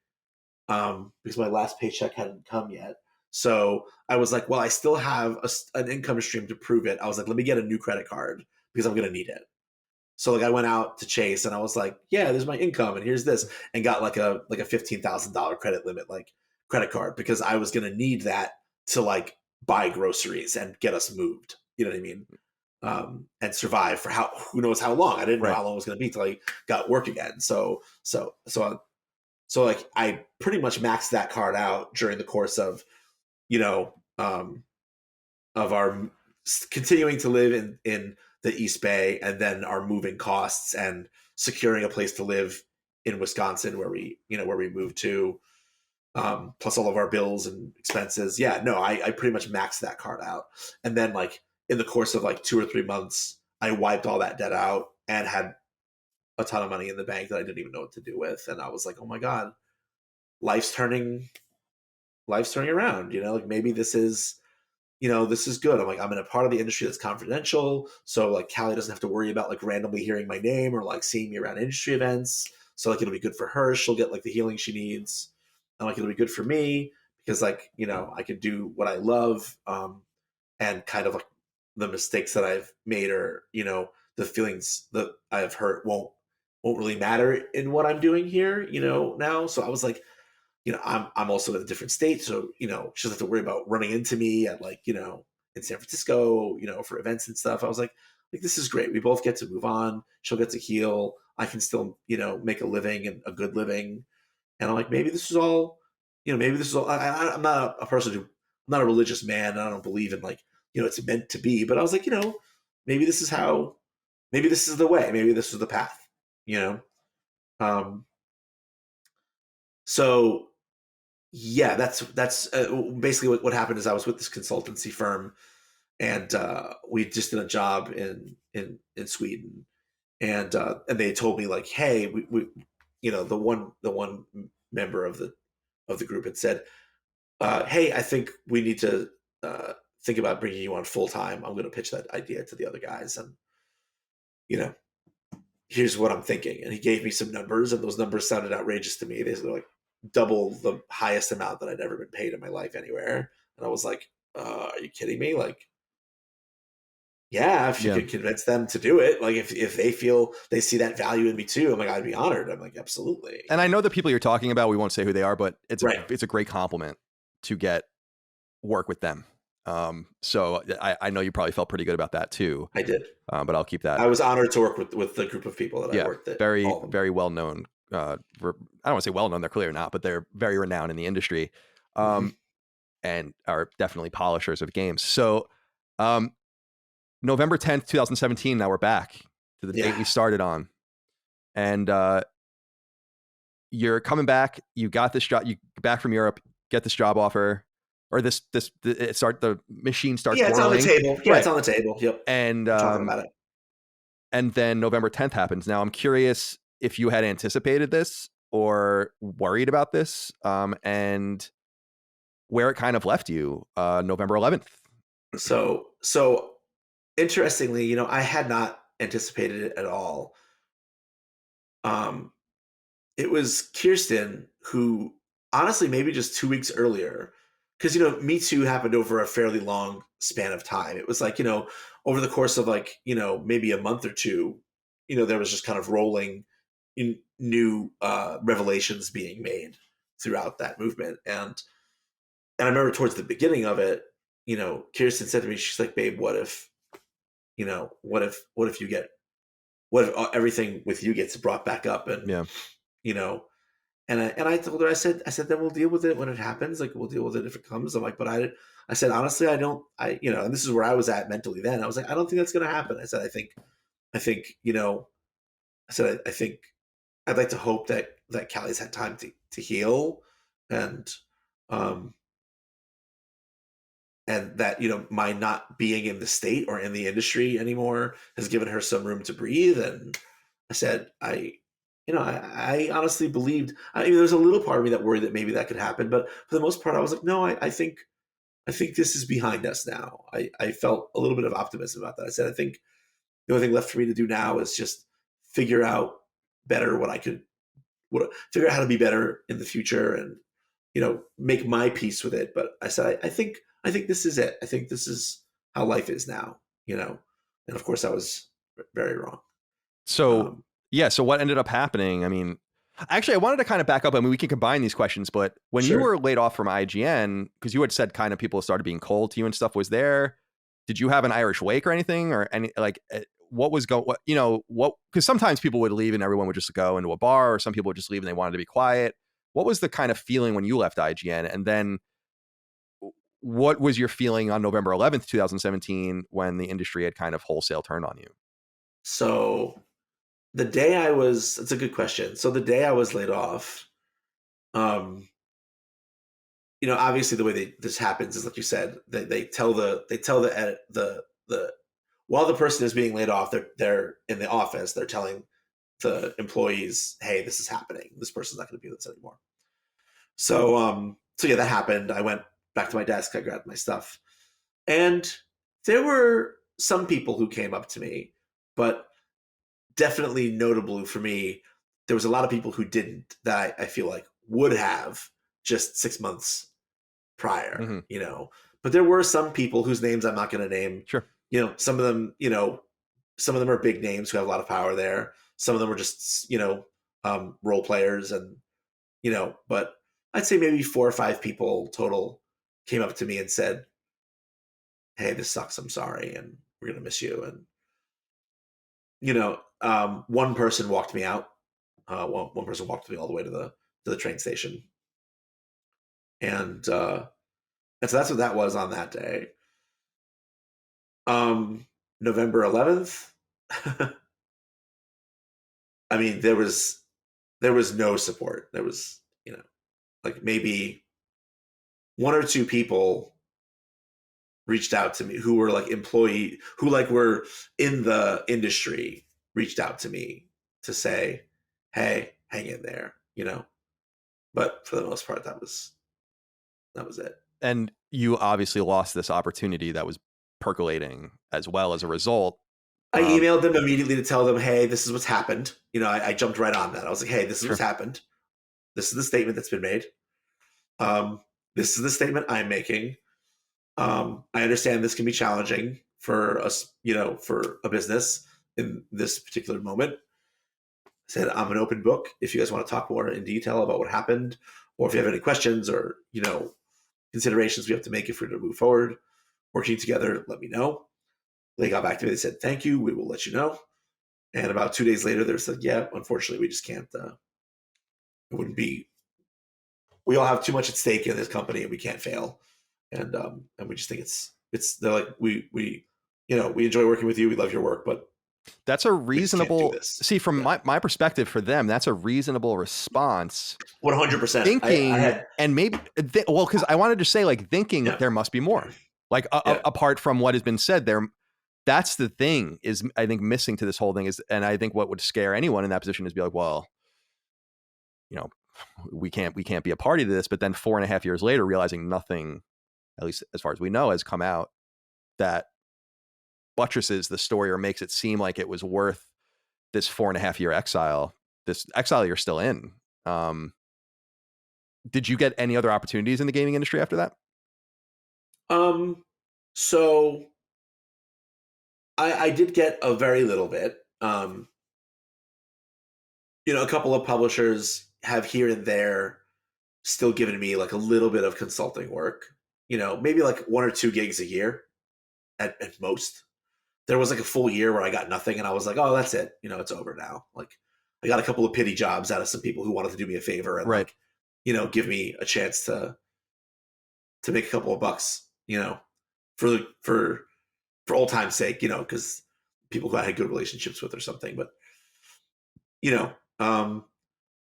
because my last paycheck hadn't come yet, so I was like, well, I still have an income stream to prove it. I was like, let me get a new credit card because I'm gonna need it. So like I went out to Chase and I was like, yeah, there's my income and here's this, and got like a $15,000 credit limit, like, credit card, because I was gonna need that to like buy groceries and get us moved. You know what I mean? And survive for who knows how long. I didn't know how long it was gonna be till I got work again. So like I pretty much maxed that card out during the course of, of our continuing to live in the East Bay, and then our moving costs and securing a place to live in Wisconsin where we moved to, plus all of our bills and expenses. Yeah, no, I pretty much maxed that card out. And then like in the course of like 2 or 3 months, I wiped all that debt out and had a ton of money in the bank that I didn't even know what to do with. And I was like, oh my God, life's turning around, like maybe this is good. I'm like, I'm in a part of the industry that's confidential. So like Callie doesn't have to worry about like randomly hearing my name or like seeing me around industry events. So like it'll be good for her. She'll get like the healing she needs. And like it'll be good for me because like, I could do what I love, and kind of like the mistakes that I've made, or the feelings that I've hurt won't really matter in what I'm doing here, now. So I was like, I'm also in a different state, so she doesn't have to worry about running into me at like in San Francisco, for events and stuff. I was like this is great. We both get to move on. She'll get to heal. I can still make a living, and a good living. And I'm like, maybe this is all, maybe this is all. I'm not a person who, I'm not a religious man, and I don't believe in like it's meant to be. But I was like, maybe this is how, maybe this is the way, maybe this is the path, you know. Um, so yeah, that's basically what happened. Is I was with this consultancy firm, and we just did a job in Sweden, and they told me like, hey, we the one member of the group had said, hey, I think we need to think about bringing you on full time. I'm going to pitch that idea to the other guys, and you know here's what I'm thinking. And he gave me some numbers, and those numbers sounded outrageous to me. They were like double the highest amount that I'd ever been paid in my life anywhere. And I was like, are you kidding me? Like, yeah, if you Yeah. could convince them to do it, like if they feel they see that value in me too, I'm like, I'd be honored. I'm like, absolutely. And I know the people you're talking about, we won't say who they are, but Right. it's a great compliment to get work with them. So I know you probably felt pretty good about that too. I did. But I'll keep that. I was honored to work with the group of people that I worked with. Very, All of them. very well known. I don't want to say well known, they're clearly not, but they're very renowned in the industry, and are definitely polishers of games. So, November 10th, 2017. Now we're back to the date we started on, and you're coming back. You got this job. You back from Europe, get this job offer, or the machine starts. Yeah, it's whirling. on the table. Yeah, right. It's on the table. Yep. And talking about it. And then November 10th happens. Now I'm curious if you had anticipated this or worried about this, and where it kind of left you November 11th. So interestingly, I had not anticipated it at all. It was Kirsten who, honestly, maybe just 2 weeks earlier, because Me Too happened over a fairly long span of time. It was like over the course of like maybe a month or two, there was just kind of rolling in new revelations being made throughout that movement. And I remember towards the beginning of it, Kirsten said to me, she's like, babe, what if everything with you gets brought back up, and and I told her, I said then we'll deal with it when it happens. Like, we'll deal with it if it comes. I'm like, but I said, honestly, I don't, and this is where I was at mentally then. I was like, I don't think that's going to happen. I said, I think, I said, I think I'd like to hope that Callie's had time to heal, and that my not being in the state or in the industry anymore has given her some room to breathe. And I said, I honestly believed. I mean, there's a little part of me that worried that maybe that could happen, but for the most part, I was like, no, I think this is behind us now. I felt a little bit of optimism about that. I said, I think the only thing left for me to do now is just figure out better figure out how to be better in the future, and make my peace with it. But I said, I think this is it. I think this is how life is now, and of course I was very wrong. So so what ended up happening? I mean, actually, I wanted to kind of back up. I mean, we can combine these questions, but when you were laid off from IGN, because you had said kind of people started being cold to you and stuff, did you have an Irish wake or anything, or any, like, what was going, because sometimes people would leave and everyone would just go into a bar, or some people would just leave and they wanted to be quiet. What was the kind of feeling when you left IGN? And then what was your feeling on November 11th, 2017, when the industry had kind of wholesale turned on you? So the day it's a good question. So the day I was laid off, obviously the way this happens is, like you said, they tell the while the person is being laid off, they're in the office, they're telling the employees, hey, this is happening. This person's not going to be with us anymore. So yeah, that happened. I went back to my desk, I grabbed my stuff, and there were some people who came up to me, but definitely notably for me, there was a lot of people who didn't, that I feel like would have just 6 months prior, Mm-hmm. but there were some people whose names I'm not going to name. Sure. Some of them, some of them are big names who have a lot of power there. Some of them were just, role players but I'd say maybe 4 or 5 people total came up to me and said, "Hey, this sucks. I'm sorry. And we're going to miss you." And, one person walked me out. One person walked me all the way to the train station. And so that's what that was on that day. November 11th. I mean, there was no support. There was, like maybe 1 or 2 people reached out to me who were like employee who like were in the industry, reached out to me to say, "Hey, hang in there," But for the most part, that was it. And you obviously lost this opportunity that was percolating as well as a result. I emailed them immediately to tell them, "Hey, this is what's happened." I jumped right on that. I was like, "Hey, this is what's happened. This is the statement that's been made. This is the statement I'm making. I understand this can be challenging for us, for a business in this particular moment." I said, "I'm an open book. If you guys want to talk more in detail about what happened, or if you have any questions or, considerations we have to make if we're to move forward working together, let me know." They got back to me. They said, "Thank you. We will let you know." And about 2 days later, they said, "Yeah, unfortunately, we just can't. It wouldn't be. We all have too much at stake in this company, and we can't fail. And we just think it's. They're like, we enjoy working with you. We love your work, but that's a we just can't do reasonable this." see from my perspective for them. That's a reasonable response. 100%. Thinking I had, and maybe because I wanted to say like thinking yeah, there must be more. Like yeah, apart from what has been said there. That's the thing is I think missing to this whole thing is, and I think what would scare anyone in that position is be like, well, we can't be a party to this. But then 4.5 years later, realizing nothing, at least as far as we know, has come out that buttresses the story or makes it seem like it was worth this 4.5 year exile, this exile you're still in. Did you get any other opportunities in the gaming industry after that? So I did get a very little bit. A couple of publishers have here and there still given me like a little bit of consulting work. Maybe like 1 or 2 gigs a year at most. There was like a full year where I got nothing, and I was like, "Oh, that's it. It's over now." Like, I got a couple of pity jobs out of some people who wanted to do me a favor and Right. give me a chance to make a couple of bucks. For old time's sake, because people who I had good relationships with or something. But you know, um,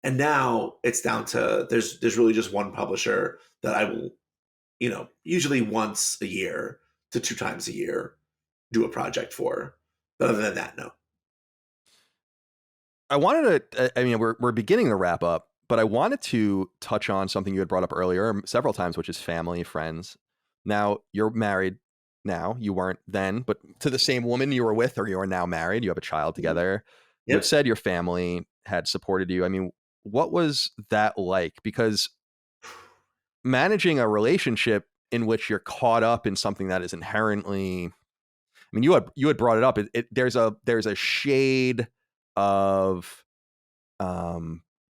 and now it's down to there's really just one publisher that I will, usually once a year to 2 times a year do a project for. But other than that, no. I wanted to, I mean, we're beginning to wrap up, but I wanted to touch on something you had brought up earlier several times, which is family, friends. Now you're married now. You weren't then, but to the same woman you were with, or you are now married. You have a child together. You had Yep. said your family had supported you. I mean, what was that like? Because managing a relationship in which you're caught up in something that is inherently, I mean, you had brought it up. There's a shade of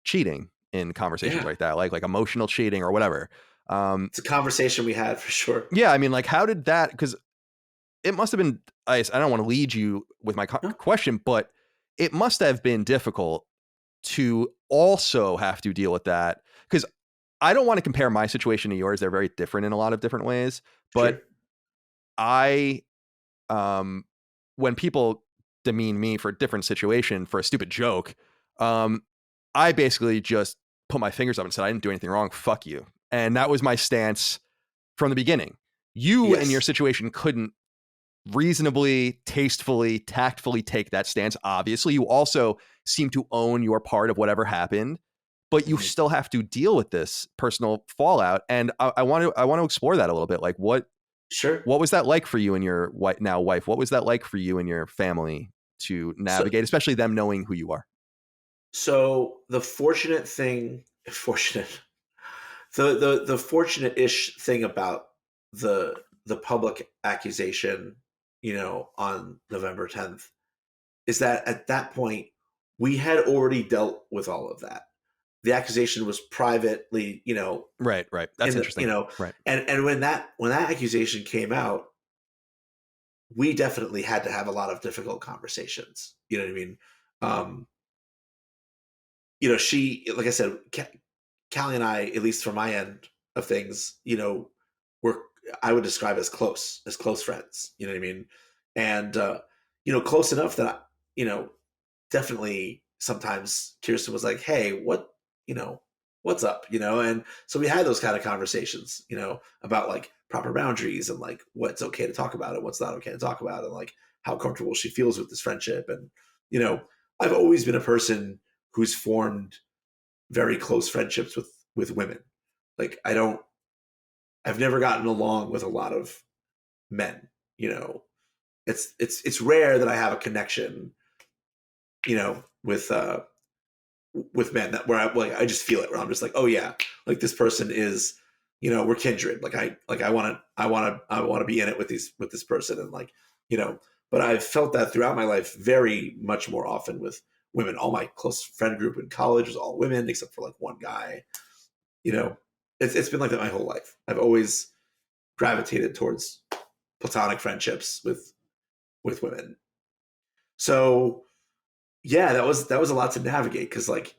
cheating in conversations Yeah. like that, like emotional cheating or whatever. It's a conversation we had for sure. Yeah, I mean, like, how did that? Because it must have been. I don't want to lead you with my No. question, but it must have been difficult to also have to deal with that. Because I don't want to compare my situation to yours; they're very different in a lot of different ways. But Sure. I, when people demean me for a different situation for a stupid joke, I basically just put my fingers up and said, I didn't do anything wrong. Fuck you. And that was my stance from the beginning. You in your Yes. situation couldn't reasonably, tastefully, tactfully take that stance. Obviously, you also seem to own your part of whatever happened, but you Mhm. still have to deal with this personal fallout. And I want to explore that a little bit. Like Sure. what was that like for you and your now wife? What was that like for you and your family to So navigate, especially them knowing who you are? so the fortunate The fortunate-ish thing about the public accusation, on November 10th, is that at that point we had already dealt with all of that. The accusation was privately, Right. That's in the, interesting. Right. and when that accusation came out, we definitely had to have a lot of difficult conversations. You know what I mean? Um, she, like I said, Callie and I, at least from my end of things, were, I would describe as close friends. You know what I mean? And close enough that definitely sometimes Kirsten was like, "Hey, what's up?" And so we had those kind of conversations, about like proper boundaries and like what's okay to talk about and what's not okay to talk about, and like how comfortable she feels with this friendship. And you know, I've always been a person who's formed very close friendships with women. Like I've never gotten along with a lot of men. You know, it's rare that I have a connection, with men that where I just feel it, where I'm just like, oh yeah, like this person is, we're kindred. Like I want to be in it with this person, and like, but I've felt that throughout my life very much more often with women. All my close friend group in college was all women except for like one guy. You know, it's been like that my whole life. I've always gravitated towards platonic friendships with women. So yeah, that was a lot to navigate because like,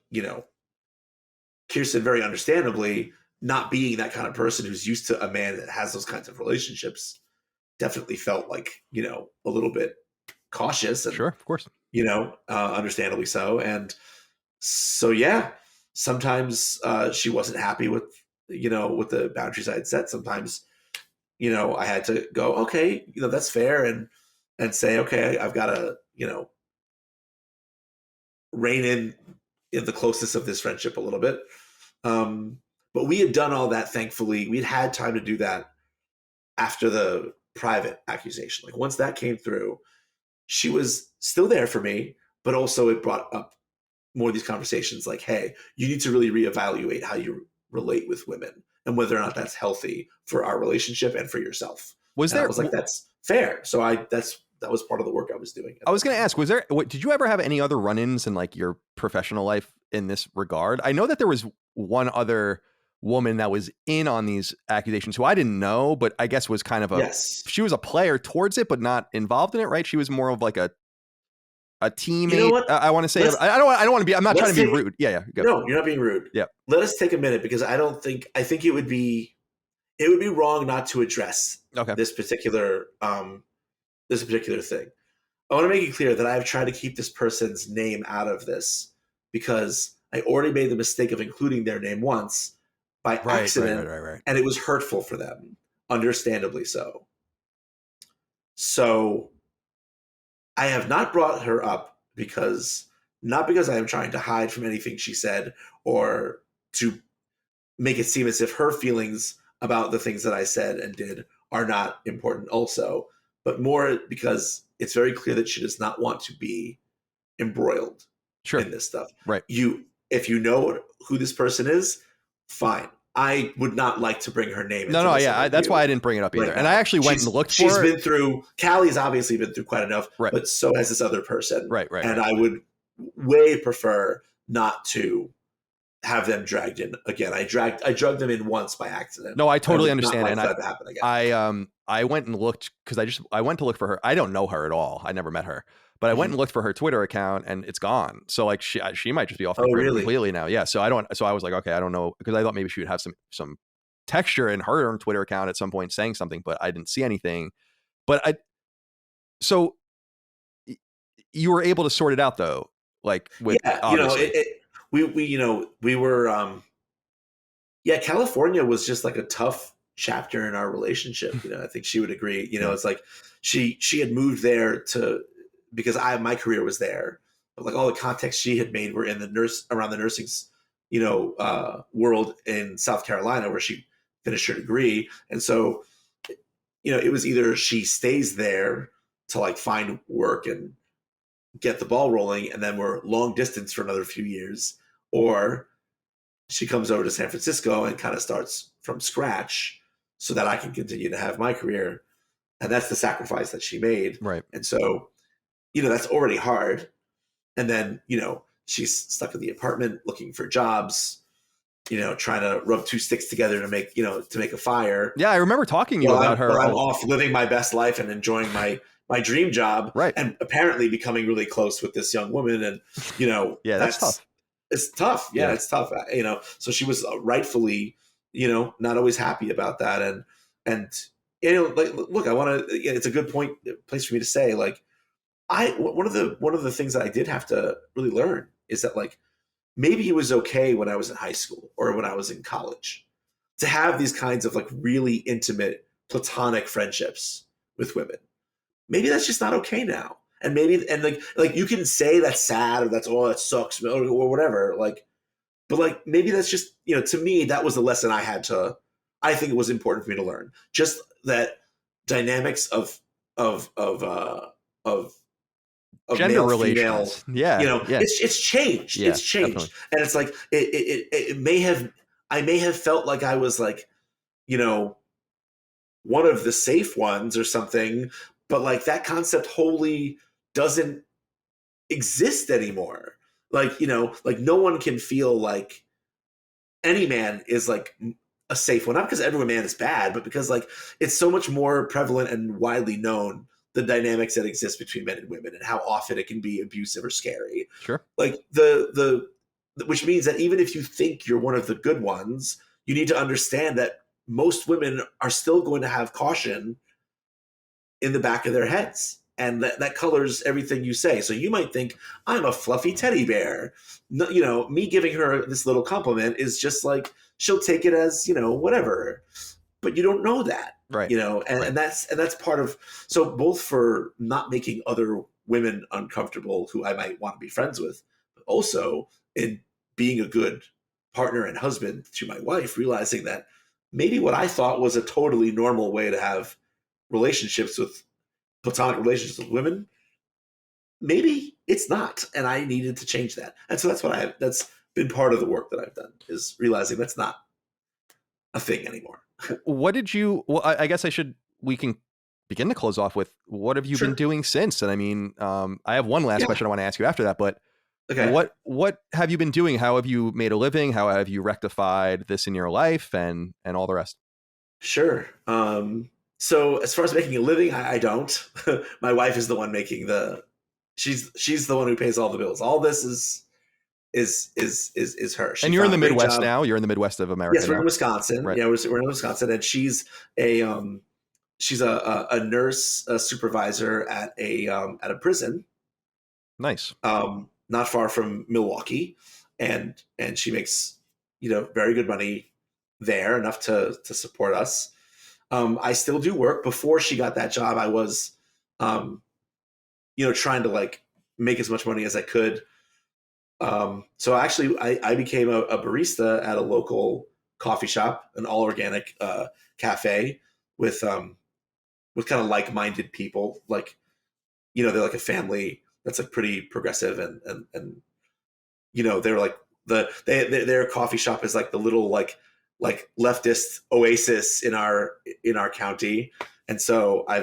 Kirsten very understandably not being that kind of person who's used to a man that has those kinds of relationships definitely felt like, a little bit cautious and, Sure, of course. understandably so. And so, yeah, sometimes she wasn't happy with the boundaries I had set. Sometimes, I had to go, okay, that's fair. And say, okay, I've got to, rein in the closeness of this friendship a little bit. Um, but we had done all that, thankfully. We'd had time to do that after the private accusation. Like once that came through, she was still there for me, but also it brought up more of these conversations like, hey, you need to really reevaluate how you relate with women and whether or not that's healthy for our relationship and for yourself. Was And I there? was like, that's fair. So that was part of the work I was doing. I was going to ask, did you ever have any other run-ins in like your professional life in this regard? I know that there was one other woman that was in on these accusations who I didn't know, but I guess was kind of Yes. she was a player towards it, but not involved in it, right? She was more of like a You know teammate. what? I want to say, Let's I don't want to be, I'm not trying let's to be take rude. Yeah. Go. No, you're not being rude. Yeah. Let us take a minute because I think it would be wrong not to address Okay. this particular thing. I want to make it clear that I've tried to keep this person's name out of this because I already made the mistake of including their name once by accident, Right. and it was hurtful for them, understandably so. So I have not brought her up not because I am trying to hide from anything she said or to make it seem as if her feelings about the things that I said and did are not important also, but more because it's very clear that she does not want to be embroiled Sure. in this stuff. Right. If you know who this person is, fine. I would not like to bring her name into No, this yeah, that's why I didn't bring it up either. right And I actually went and looked for She's her. been through, Callie's obviously been through quite enough, Right. but so has this other person. Right. And I would way prefer not to have them dragged in again. I drugged them in once by accident. No, I totally would understand. not And like that to happen again. I went and looked because I went to look for her. I don't know her at all. I never met her, but I went and looked for her Twitter account and it's gone. So like she might just be off the grid really? completely now. Yeah. So I was like, okay, I don't know, because I thought maybe she would have some texture in her own Twitter account at some point saying something, but I didn't see anything. But so you were able to sort it out though, like with obviously. We were yeah, California was just like a tough chapter in our relationship. I think she would agree. Yeah. It's like she had moved there because my career was there, but like all the contacts she had made were in around the nursing, world in South Carolina where she finished her degree. And so, it was either she stays there to like find work and get the ball rolling, and then we're long distance for another few years, or she comes over to San Francisco and kind of starts from scratch so that I can continue to have my career. And that's the sacrifice that she made. Right. And so, that's already hard. And then, she's stuck in the apartment looking for jobs, trying to rub two sticks together to make a fire. Yeah, I remember talking to you about her. While I'm off living my best life and enjoying my dream job, right? And apparently becoming really close with this young woman, and yeah, that's tough. It's tough. Yeah, it's tough. So she was rightfully, not always happy about that, and like, look, I want to. It's a good place for me to say, like, one of the things that I did have to really learn is that, like, maybe it was okay when I was in high school or when I was in college to have these kinds of, like, really intimate platonic friendships with women. Maybe that's just not okay now. And maybe, and like you can say that's sad or that sucks or whatever. Like, but like, maybe that's just, to me, that was the lesson I think it was important for me to learn. Just that dynamics of gender male, relations. female, Yeah. it's changed. Yeah, it's changed. Definitely. And it's like, I may have felt like I was like, one of the safe ones or something, but like that concept wholly doesn't exist anymore. Like, like no one can feel like any man is like a safe one, not because every man is bad, but because like it's so much more prevalent and widely known the dynamics that exist between men and women and how often it can be abusive or scary. Sure. Like which means that even if you think you're one of the good ones, you need to understand that most women are still going to have caution in the back of their heads. And that colors everything you say. So you might think, I'm a fluffy teddy bear. No, me giving her this little compliment is just like, she'll take it as, whatever. But you don't know that. Right. And that's part of, so both for not making other women uncomfortable who I might want to be friends with, but also in being a good partner and husband to my wife, realizing that maybe what I thought was a totally normal way to have platonic relationships with women, maybe it's not, and I needed to change that. And so that's been part of the work that I've done, is realizing that's not a thing anymore. What did you? Well, I guess we can begin to close off with what have you been doing since? And I mean, I have one last question I want to ask you after that, but okay. What have you been doing? How have you made a living? How have you rectified this in your life, and all the rest? Sure. So as far as making a living, I don't. My wife is the one making she's the one who pays all the bills. All this is her. And you're in the Midwest now. You're in the Midwest of America. Yes, we're in Wisconsin. Right. Yeah, we're in Wisconsin, and she's a nurse, a supervisor at a prison. Nice. Not far from Milwaukee, and she makes very good money there, enough to support us. I still do work. Before she got that job, I was, trying to like make as much money as I could. So actually, I became a barista at a local coffee shop, an all organic cafe with kind of like-minded people. Like, they're like a family that's like pretty progressive, and they're like their coffee shop is like the little like leftist oasis in our county. And so I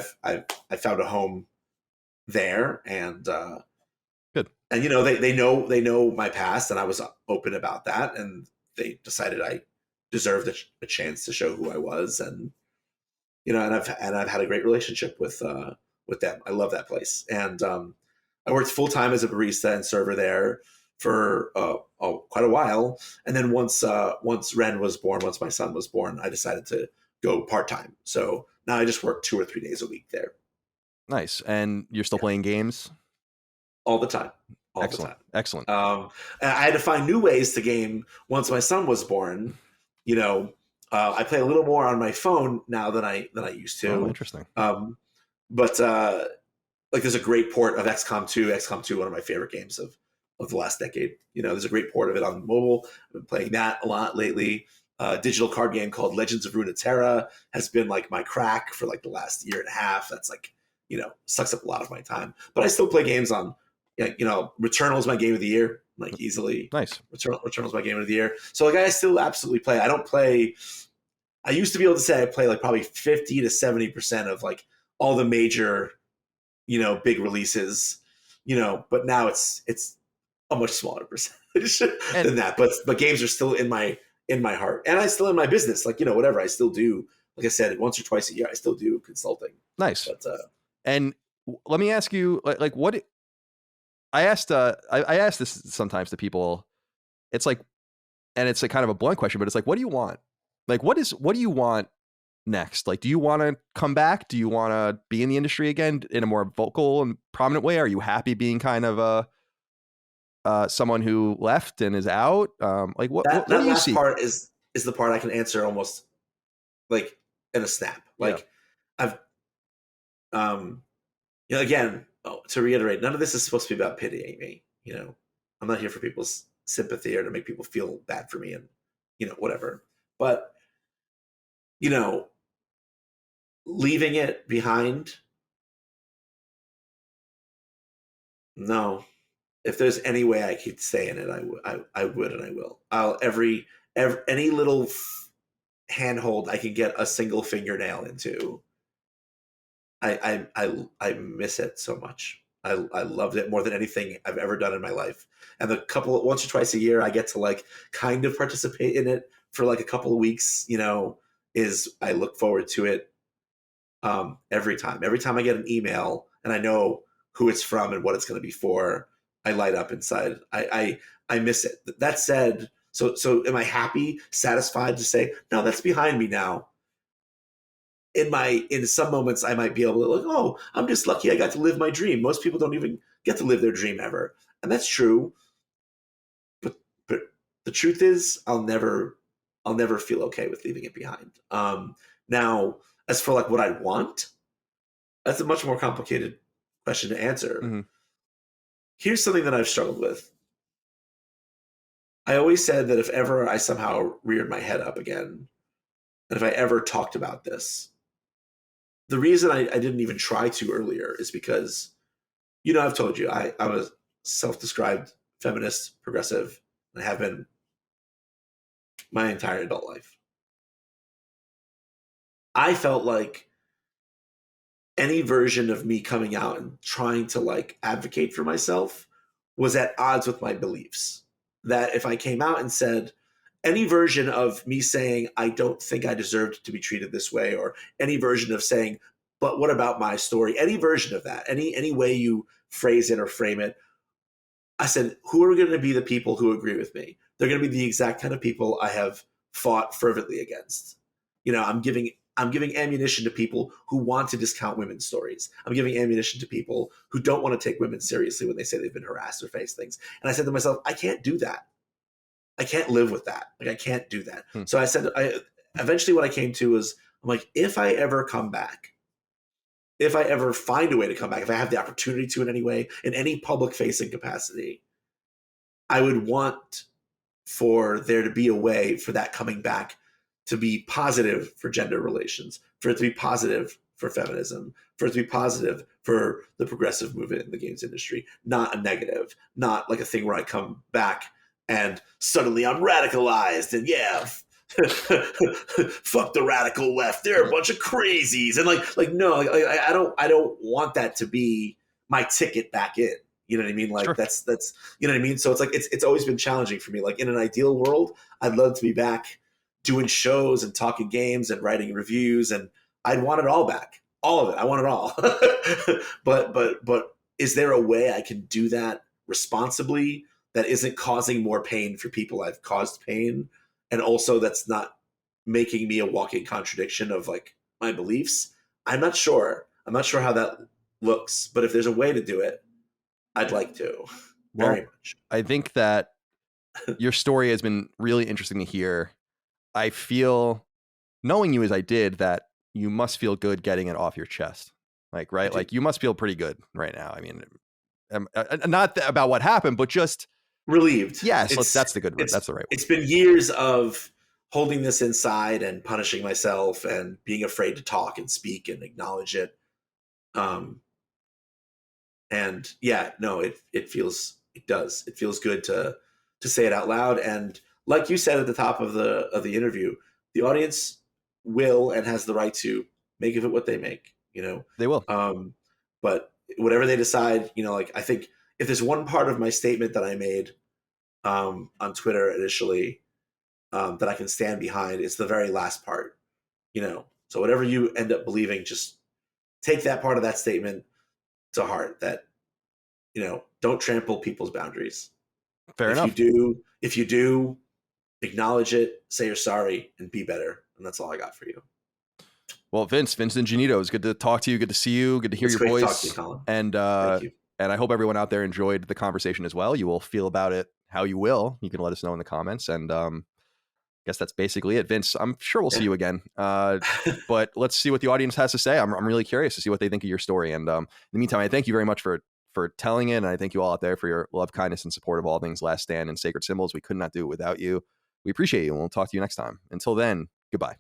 found a home there, and good. And they know my past, and I was open about that, and they decided I deserved a chance to show who I was, and and I've had a great relationship with them. I love that place, and I worked full time as a barista and server there for quite a while, and then once Ren was born, once my son was born, I decided to go part time. So now I just work 2 or 3 days a week there. Nice. And you're still playing games all the time. Excellent. And I had to find new ways to game once my son was born. I play a little more on my phone now than I used to. Oh, interesting. But like there's a great port of XCOM 2, one of my favorite games of the last decade. There's a great port of it on mobile. I've been playing that a lot lately. A digital card game called Legends of Runeterra has been like my crack for like the last year and a half. That's like, sucks up a lot of my time. But I still play games on, Returnal is my game of the year. like easily. Nice. Returnal's my game of the year. So like I still absolutely play. I don't play. I used to be able to say I play like probably 50 to 70% of like all the major, big releases, but now it's a much smaller percentage than that. But games are still in my heart, and I still in my business. Like whatever I still do. Like I said, once or twice a year, I still do consulting. Nice. But and let me ask you, like what I asked. I asked this sometimes to people. It's like, and it's a kind of a blunt question, but it's like, what do you want? Like, what do you want next? Like, do you want to come back? Do you want to be in the industry again in a more vocal and prominent way? Are you happy being kind of someone who left and is out? Like what do you last see? part is the part I can answer almost like in a snap. Like I've, again, to reiterate, none of this is supposed to be about pitying me. I'm not here for people's sympathy or to make people feel bad for me and, whatever. But, leaving it behind, no. If there's any way I could stay in it, I would and I will. I'll every any little handhold I can get a single fingernail into. I miss it so much. I loved it more than anything I've ever done in my life. And once or twice a year I get to like kind of participate in it for like a couple of weeks, is I look forward to it every time. Every time I get an email and I know who it's from and what it's going to be for, I light up inside. I miss it. That said, so am I happy, satisfied to say, no, that's behind me now? In some moments I might be able to like, oh, I'm just lucky I got to live my dream. Most people don't even get to live their dream ever. And that's true. But the truth is I'll never feel okay with leaving it behind. Now, as for like what I want, that's a much more complicated question to answer. Mm-hmm. Here's something that I've struggled with. I always said that if ever I somehow reared my head up again, and if I ever talked about this, the reason I didn't even try to earlier is because, I've told you, I'm a self-described feminist, progressive, and have been my entire adult life. I felt like any version of me coming out and trying to like advocate for myself was at odds with my beliefs. That if I came out and said any version of me saying, I don't think I deserved to be treated this way, or any version of saying, but what about my story? Any version of that, any way you phrase it or frame it, I said, who are going to be the people who agree with me? They're going to be the exact kind of people I have fought fervently against. I'm giving ammunition to people who want to discount women's stories. I'm giving ammunition to people who don't want to take women seriously when they say they've been harassed or face things. And I said to myself, I can't do that. I can't live with that. Like, I can't do that. So I said, eventually what I came to was, I'm like, if I ever come back, if I ever find a way to come back, if I have the opportunity to in any way, in any public facing capacity, I would want for there to be a way for that coming back to be positive for gender relations, for it to be positive for feminism, for it to be positive for the progressive movement in the games industry, not a negative, not like a thing where I come back and suddenly I'm radicalized and fuck the radical left. They're a bunch of crazies. And no, I don't want that to be my ticket back in. You know what I mean? Like, sure. That's you know what I mean? So it's like, it's always been challenging for me. Like, in an ideal world, I'd love to be back doing shows and talking games and writing reviews, and I'd want it all back. All of it. I want it all. but is there a way I can do that responsibly that isn't causing more pain for people I've caused pain? And also that's not making me a walking contradiction of like my beliefs? I'm not sure. I'm not sure how that looks, but if there's a way to do it, I'd like to. Very much. I think that your story has been really interesting to hear. I feel, knowing you as I did, that you must feel good getting it off your chest. Like, right? Like, you must feel pretty good right now. I mean, not about what happened, but just relieved. Yes, that's the good word. That's the right word. It's been years of holding this inside and punishing myself and being afraid to talk and speak and acknowledge it. And yeah, no, it feels It does. It feels good to say it out loud. And like you said at the top of the interview, the audience will and has the right to make of it what they make. They will. But whatever they decide, like I think if there's one part of my statement that I made on Twitter initially that I can stand behind, it's the very last part. So whatever you end up believing, just take that part of that statement to heart. That don't trample people's boundaries. Fair enough. If you do, acknowledge it, say you're sorry, and be better. And that's all I got for you. Well, Vince Ingenito, it's good to talk to you. Good to see you. Good to hear your voice. To talk to you, Colin. And thank you. And I hope everyone out there enjoyed the conversation as well. You will feel about it how you will. You can let us know in the comments. And I guess that's basically it. Vince, I'm sure we'll see you again. But let's see what the audience has to say. I'm really curious to see what they think of your story. And in the meantime, I thank you very much for telling it. And I thank you all out there for your love, kindness, and support of all things Last Stand and Sacred Symbols. We could not do it without you. We appreciate you, and we'll talk to you next time. Until then, goodbye.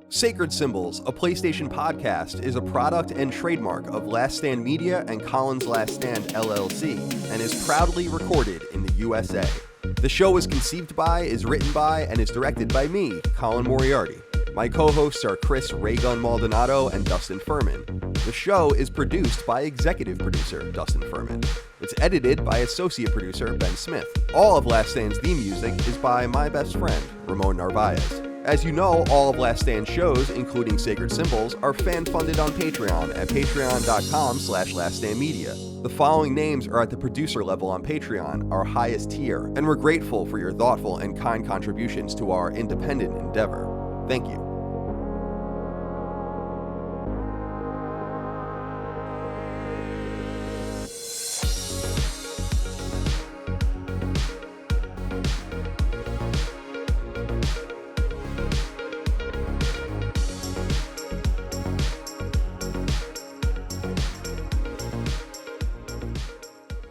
Sacred Symbols, a PlayStation podcast, is a product and trademark of Last Stand Media and Colin's Last Stand LLC, and is proudly recorded in the USA. The show is conceived by, is written by, and is directed by me, Colin Moriarty. My co-hosts are Chris Raygun Maldonado and Dustin Furman. The show is produced by executive producer Dustin Furman. It's edited by associate producer Ben Smith. All of Last Stand's theme music is by my best friend, Ramon Narvaez. As you know, all of Last Stand shows, including Sacred Symbols, are fan-funded on Patreon at patreon.com/laststandmedia. The following names are at the producer level on Patreon, our highest tier, and we're grateful for your thoughtful and kind contributions to our independent endeavor. Thank you.